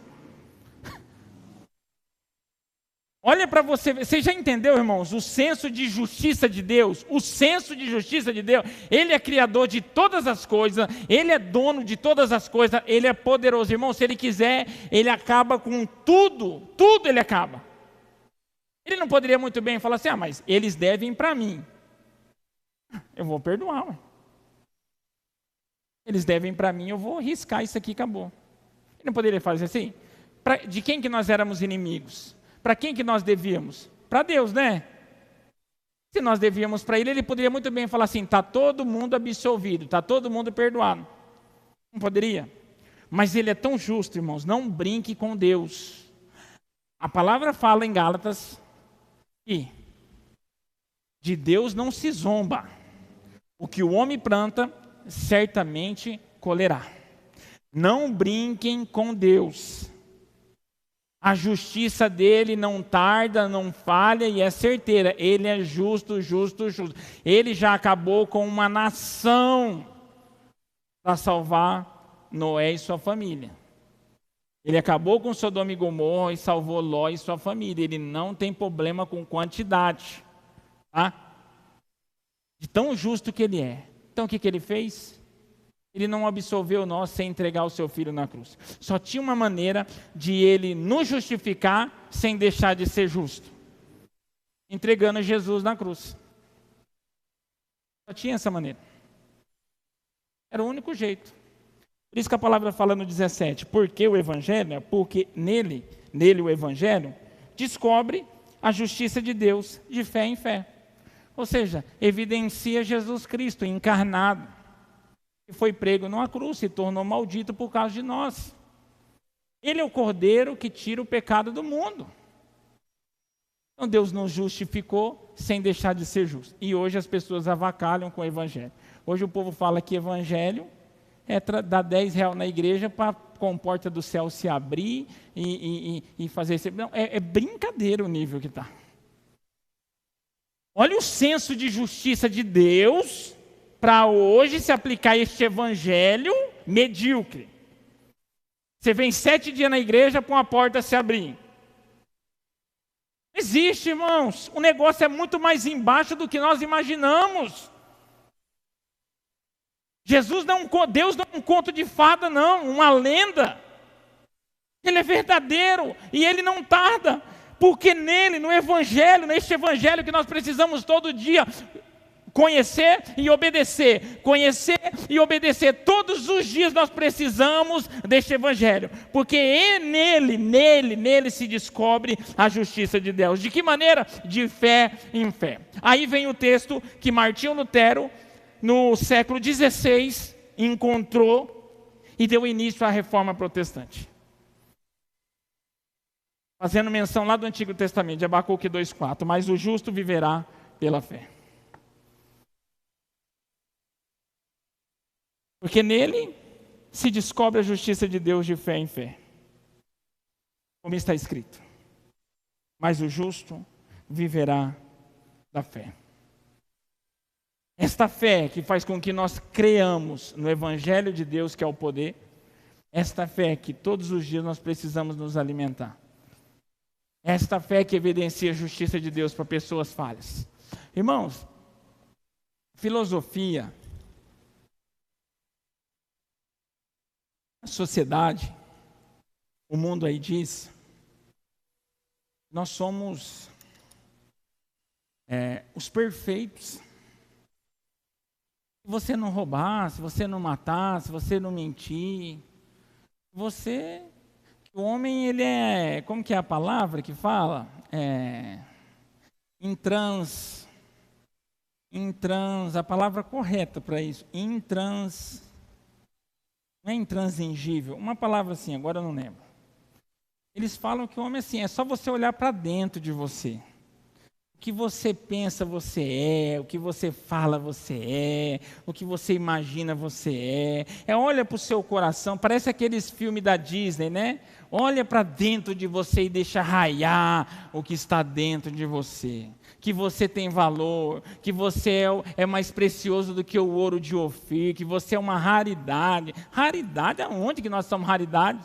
Olha para você, você já entendeu, irmãos, o senso de justiça de Deus? O senso de justiça de Deus, Ele é criador de todas as coisas, Ele é dono de todas as coisas, Ele é poderoso. Irmão, se Ele quiser, Ele acaba com tudo, tudo Ele acaba. Ele não poderia muito bem falar assim: mas eles devem para mim. Eu vou perdoar, ué. Eles devem para mim, eu vou riscar isso aqui, acabou. Ele não poderia fazer assim? De quem que nós éramos inimigos? Para quem que nós devíamos? Para Deus, né? Se nós devíamos para Ele, Ele poderia muito bem falar assim, está todo mundo absolvido, está todo mundo perdoado. Não poderia? Mas Ele é tão justo, irmãos, não brinque com Deus. A palavra fala em Gálatas que de Deus não se zomba. O que o homem planta, certamente colherá. Não brinquem com Deus. A justiça dele não tarda, não falha e é certeira. Ele é justo, justo, justo. Ele já acabou com uma nação para salvar Noé e sua família. Ele acabou com Sodoma e Gomorra e salvou Ló e sua família. Ele não tem problema com quantidade. Tá? De tão justo que ele é. Então o que ele fez? Ele não absolveu nós sem entregar o seu filho na cruz. Só tinha uma maneira de ele nos justificar sem deixar de ser justo. Entregando Jesus na cruz. Só tinha essa maneira. Era o único jeito. Por isso que a palavra fala no 17. Porque o Evangelho, porque nele o Evangelho, descobre a justiça de Deus de fé em fé. Ou seja, evidencia Jesus Cristo encarnado. Que foi prego numa cruz, se tornou maldito por causa de nós. Ele é o Cordeiro que tira o pecado do mundo. Então Deus nos justificou sem deixar de ser justo. E hoje as pessoas avacalham com o Evangelho. Hoje o povo fala que Evangelho é dar R$10 na igreja para com a porta do céu se abrir e fazer isso. Não, é brincadeira o nível que está. Olha o senso de justiça de Deus para hoje se aplicar este evangelho medíocre. Você vem 7 dias na igreja para uma porta se abrir. Existe, irmãos. O negócio é muito mais embaixo do que nós imaginamos. Deus não é um conto de fada, não, uma lenda. Ele é verdadeiro e ele não tarda. Porque nele, no evangelho, neste evangelho que nós precisamos todo dia conhecer e obedecer. Conhecer e obedecer. Todos os dias nós precisamos deste evangelho. Porque nele se descobre a justiça de Deus. De que maneira? De fé em fé. Aí vem o texto que Martinho Lutero, no século XVI, encontrou e deu início à reforma protestante. Fazendo menção lá do Antigo Testamento, de Abacuque 2,4. Mas o justo viverá pela fé. Porque nele se descobre a justiça de Deus de fé em fé. Como está escrito. Mas o justo viverá da fé. Esta fé que faz com que nós creamos no Evangelho de Deus, que é o poder. Esta fé que todos os dias nós precisamos nos alimentar. Esta fé que evidencia a justiça de Deus para pessoas falhas. Irmãos, filosofia, a sociedade, o mundo aí diz, nós somos os perfeitos. Se você não roubar, se você não matar, se você não mentir, o homem, ele é, como que é a palavra que fala? A palavra correta para isso, não é intransingível, uma palavra assim, agora eu não lembro. Eles falam que o homem assim, é só você olhar para dentro de você. O que você pensa, você é. O que você fala, você é. O que você imagina, você é. Olha para o seu coração, parece aqueles filmes da Disney, né? Olha para dentro de você e deixa raiar o que está dentro de você. Que você tem valor, que você é mais precioso do que o ouro de Ofir, que você é uma raridade. Raridade? Aonde que nós somos raridade?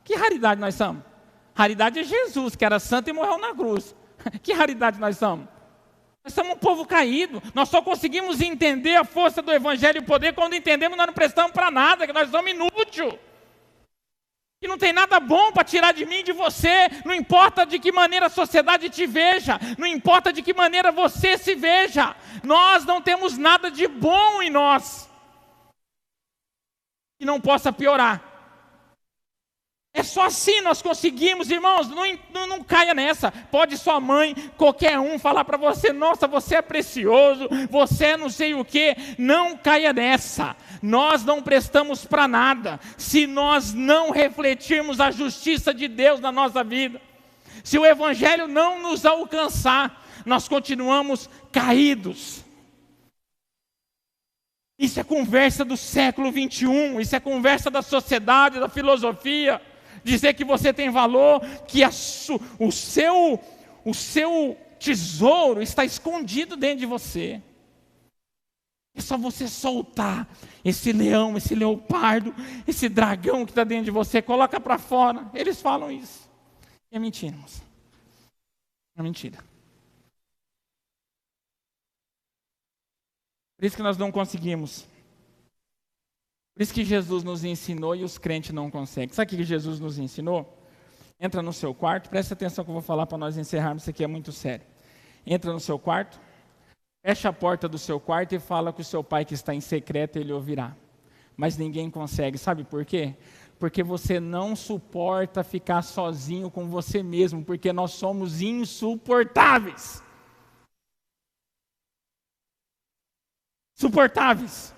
Que raridade nós somos? Raridade é Jesus, que era santo e morreu na cruz. Que raridade nós somos? Nós somos um povo caído. Nós só conseguimos entender a força do Evangelho e o poder quando entendemos, nós não prestamos para nada, que nós somos inúteis. Que não tem nada bom para tirar de mim e de você. Não importa de que maneira a sociedade te veja. Não importa de que maneira você se veja. Nós não temos nada de bom em nós que não possa piorar. É só assim nós conseguimos, irmãos, não caia nessa. Pode sua mãe, qualquer um, falar para você, nossa, você é precioso, você é não sei o quê. Não caia nessa. Nós não prestamos para nada se nós não refletirmos a justiça de Deus na nossa vida. Se o Evangelho não nos alcançar, nós continuamos caídos. Isso é conversa do século 21, isso é conversa da sociedade, da filosofia. Dizer que você tem valor, que o seu tesouro está escondido dentro de você. É só você soltar esse leão, esse leopardo, esse dragão que está dentro de você, coloca para fora. Eles falam isso. É mentira, moça. É mentira. Por isso que nós não conseguimos. Por isso que Jesus nos ensinou e os crentes não conseguem. Sabe o que Jesus nos ensinou? Entra no seu quarto, presta atenção que eu vou falar para nós encerrarmos, isso aqui é muito sério. Entra no seu quarto, fecha a porta do seu quarto e fala com o seu pai que está em secreto, ele ouvirá. Mas ninguém consegue, sabe por quê? Porque você não suporta ficar sozinho com você mesmo, porque nós somos insuportáveis. Suportáveis.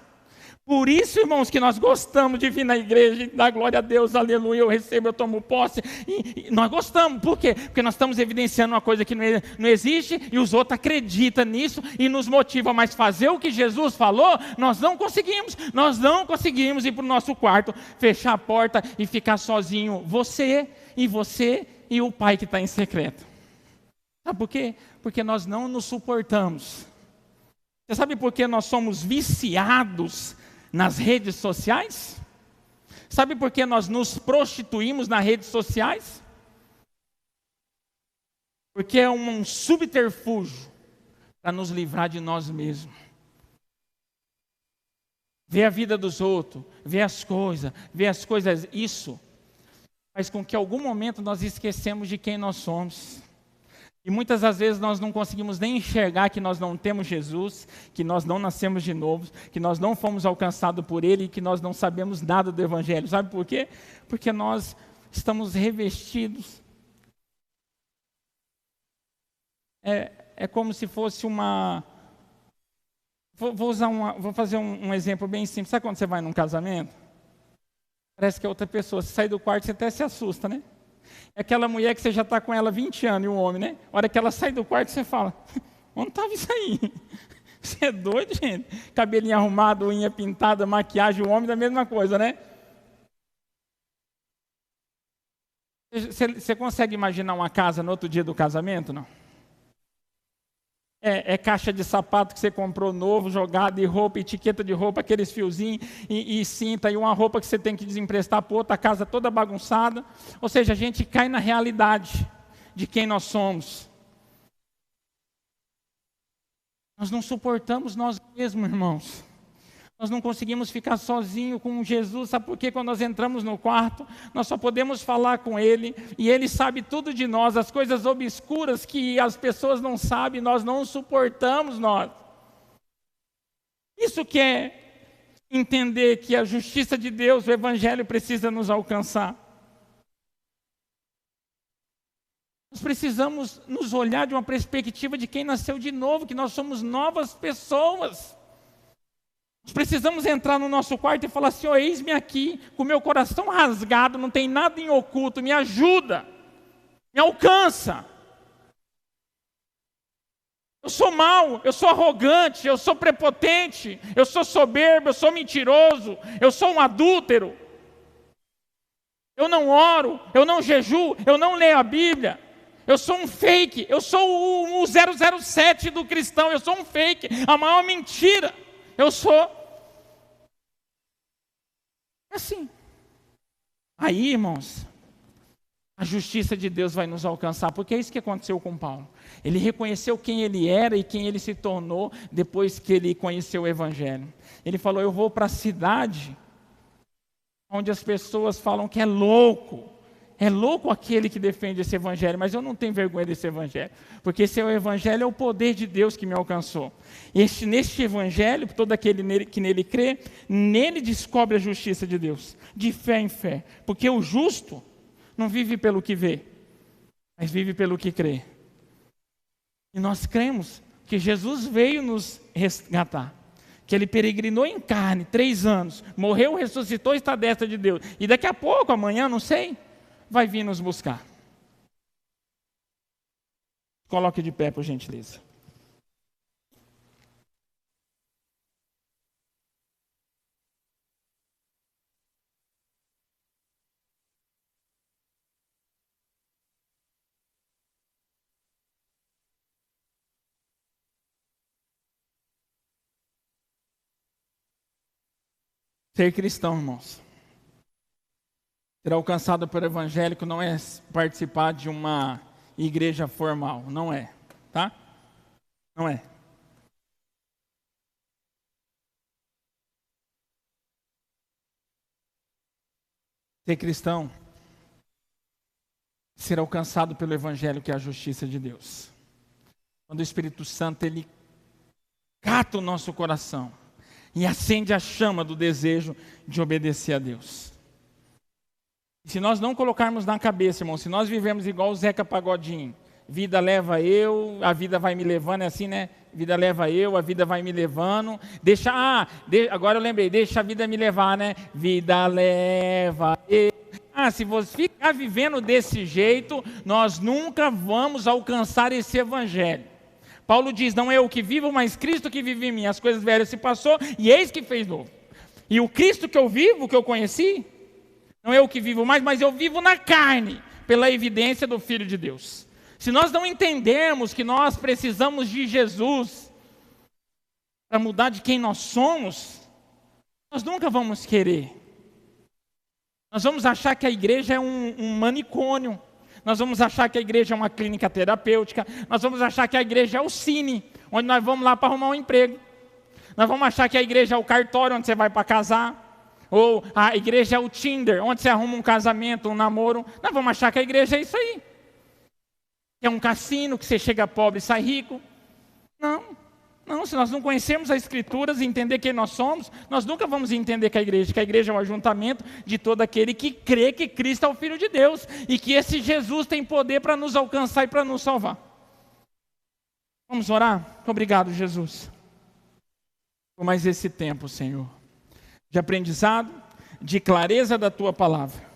Por isso, irmãos, que nós gostamos de vir na igreja e dar glória a Deus, aleluia, eu recebo, eu tomo posse. E nós gostamos, por quê? Porque nós estamos evidenciando uma coisa que não existe e os outros acreditam nisso e nos motivam. Mas fazer o que Jesus falou, nós não conseguimos. Nós não conseguimos ir para o nosso quarto, fechar a porta e ficar sozinho, você e o pai que está em secreto. Sabe por quê? Porque nós não nos suportamos. Você sabe por que nós somos viciados nas redes sociais? Sabe por que nós nos prostituímos nas redes sociais? Porque é um subterfúgio para nos livrar de nós mesmos. Ver a vida dos outros, ver as coisas, isso faz com que em algum momento nós esquecemos de quem nós somos. E muitas das vezes nós não conseguimos nem enxergar que nós não temos Jesus, que nós não nascemos de novo, que nós não fomos alcançados por Ele e que nós não sabemos nada do Evangelho. Sabe por quê? Porque nós estamos revestidos. É como se fosse uma... Vou fazer um exemplo bem simples. Sabe quando você vai num casamento? Parece que é outra pessoa. Você sai do quarto, você até se assusta, né? É aquela mulher que você já está com ela há 20 anos, e um homem, né? A hora que ela sai do quarto, você fala, onde estava isso aí? Você é doido, gente? Cabelinho arrumado, unha pintada, maquiagem, o homem da mesma coisa, né? Você consegue imaginar uma casa no outro dia do casamento, não? É caixa de sapato que você comprou novo, jogado, e roupa, etiqueta de roupa, aqueles fiozinhos, e cinta, e uma roupa que você tem que desemprestar para outra, a casa toda bagunçada. Ou seja, a gente cai na realidade de quem nós somos. Nós não suportamos nós mesmos, irmãos. Nós não conseguimos ficar sozinhos com Jesus. Sabe por quê? Quando nós entramos no quarto, nós só podemos falar com Ele, e Ele sabe tudo de nós, as coisas obscuras que as pessoas não sabem, nós não suportamos nós. Isso que é entender que a justiça de Deus, o Evangelho precisa nos alcançar. Nós precisamos nos olhar de uma perspectiva de quem nasceu de novo, que nós somos novas pessoas. Nós precisamos entrar no nosso quarto e falar assim, eis-me aqui, com o meu coração rasgado, não tem nada em oculto, me ajuda, me alcança. Eu sou mau, eu sou arrogante, eu sou prepotente, eu sou soberbo, eu sou mentiroso, eu sou um adúltero. Eu não oro, eu não jejuo, eu não leio a Bíblia. Eu sou um fake, eu sou o 007 do cristão, eu sou um fake, a maior mentira. Eu sou assim. Aí, irmãos, a justiça de Deus vai nos alcançar, porque é isso que aconteceu com Paulo. Ele reconheceu quem ele era e quem ele se tornou depois que ele conheceu o Evangelho. Ele falou, eu vou para a cidade onde as pessoas falam que é louco aquele que defende esse Evangelho, mas eu não tenho vergonha desse Evangelho, porque esse Evangelho é o poder de Deus que me alcançou. Neste Evangelho, todo aquele que nele crê, nele descobre a justiça de Deus, de fé em fé, porque o justo, não vive pelo que vê, mas vive pelo que crê. E nós cremos que Jesus veio nos resgatar, que Ele peregrinou em carne 3 anos, morreu, ressuscitou e está à destra de Deus. E daqui a pouco, amanhã, não sei, vai vir nos buscar. Coloque de pé, por gentileza. Ser cristão, irmãos, ser alcançado pelo evangélico não é participar de uma igreja formal, não é, tá? Não é. Ser cristão, ser alcançado pelo evangelho, que é a justiça de Deus. Quando o Espírito Santo, ele cata o nosso coração e acende a chama do desejo de obedecer a Deus. E se nós não colocarmos na cabeça, irmão, se nós vivemos igual o Zeca Pagodinho, vida leva eu, a vida vai me levando, é assim, né? Vida leva eu, a vida vai me levando. Agora eu lembrei, deixa a vida me levar, né? Vida leva eu. Se você ficar vivendo desse jeito, nós nunca vamos alcançar esse evangelho. Paulo diz, não é eu que vivo, mas Cristo que vive em mim. As coisas velhas se passou e eis que fez novo. E o Cristo que eu vivo, que eu conheci, não é eu que vivo mais, mas eu vivo na carne, pela evidência do Filho de Deus. Se nós não entendermos que nós precisamos de Jesus para mudar de quem nós somos, nós nunca vamos querer. Nós vamos achar que a igreja é um manicômio. Nós vamos achar que a igreja é uma clínica terapêutica. Nós vamos achar que a igreja é o Cine, onde nós vamos lá para arrumar um emprego. Nós vamos achar que a igreja é o cartório, onde você vai para casar. Ou a igreja é o Tinder, onde você arruma um casamento, um namoro. Nós vamos achar que a igreja é isso aí. É um cassino, que você chega pobre e sai rico. Não, se nós não conhecermos as Escrituras e entender quem nós somos, nós nunca vamos entender que a igreja é o ajuntamento de todo aquele que crê que Cristo é o Filho de Deus e que esse Jesus tem poder para nos alcançar e para nos salvar. Vamos orar? Obrigado, Jesus, por mais esse tempo, Senhor, de aprendizado, de clareza da Tua palavra.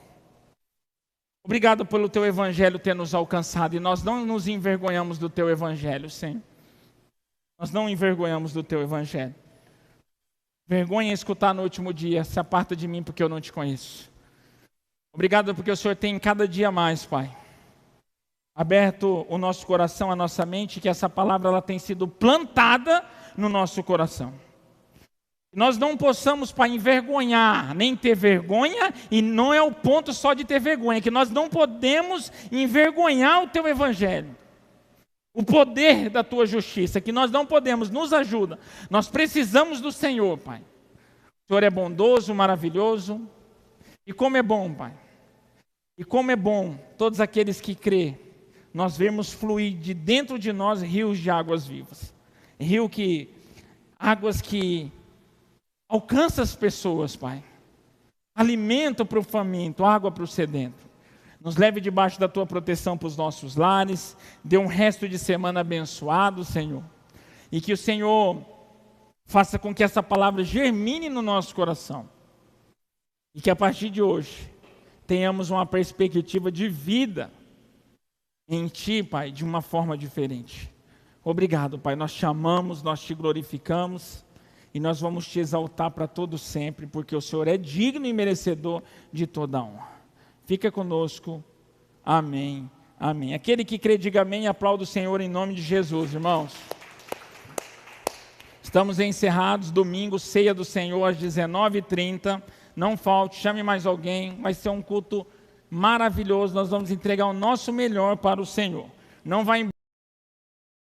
Obrigado pelo Teu Evangelho ter nos alcançado e nós não nos envergonhamos do Teu Evangelho, Senhor. Nós não envergonhamos do Teu Evangelho. Vergonha em escutar no último dia, se aparta de mim porque eu não Te conheço. Obrigado porque o Senhor tem cada dia mais, Pai, aberto o nosso coração, a nossa mente, que essa palavra ela tem sido plantada no nosso coração. Nós não possamos, Pai, envergonhar, nem ter vergonha, e não é o ponto só de ter vergonha, que nós não podemos envergonhar o Teu Evangelho. O poder da Tua justiça, que nós não podemos, nos ajuda. Nós precisamos do Senhor, Pai. O Senhor é bondoso, maravilhoso. E como é bom, Pai. E como é bom, todos aqueles que crê, nós vemos fluir de dentro de nós rios de águas vivas. Águas que alcançam as pessoas, Pai. Alimento para o faminto, água para o sedento. Nos leve debaixo da Tua proteção para os nossos lares. Dê um resto de semana abençoado, Senhor. E que o Senhor faça com que essa palavra germine no nosso coração. E que a partir de hoje tenhamos uma perspectiva de vida em Ti, Pai, de uma forma diferente. Obrigado, Pai. Nós Te amamos, nós Te glorificamos. E nós vamos Te exaltar para todo sempre, porque o Senhor é digno e merecedor de toda a honra. Fica conosco. Amém. Amém. Aquele que crê, diga amém e aplauda o Senhor em nome de Jesus, irmãos. Estamos encerrados. Domingo, ceia do Senhor às 19h30. Não falte, chame mais alguém. Vai ser um culto maravilhoso. Nós vamos entregar o nosso melhor para o Senhor. Não vai embora.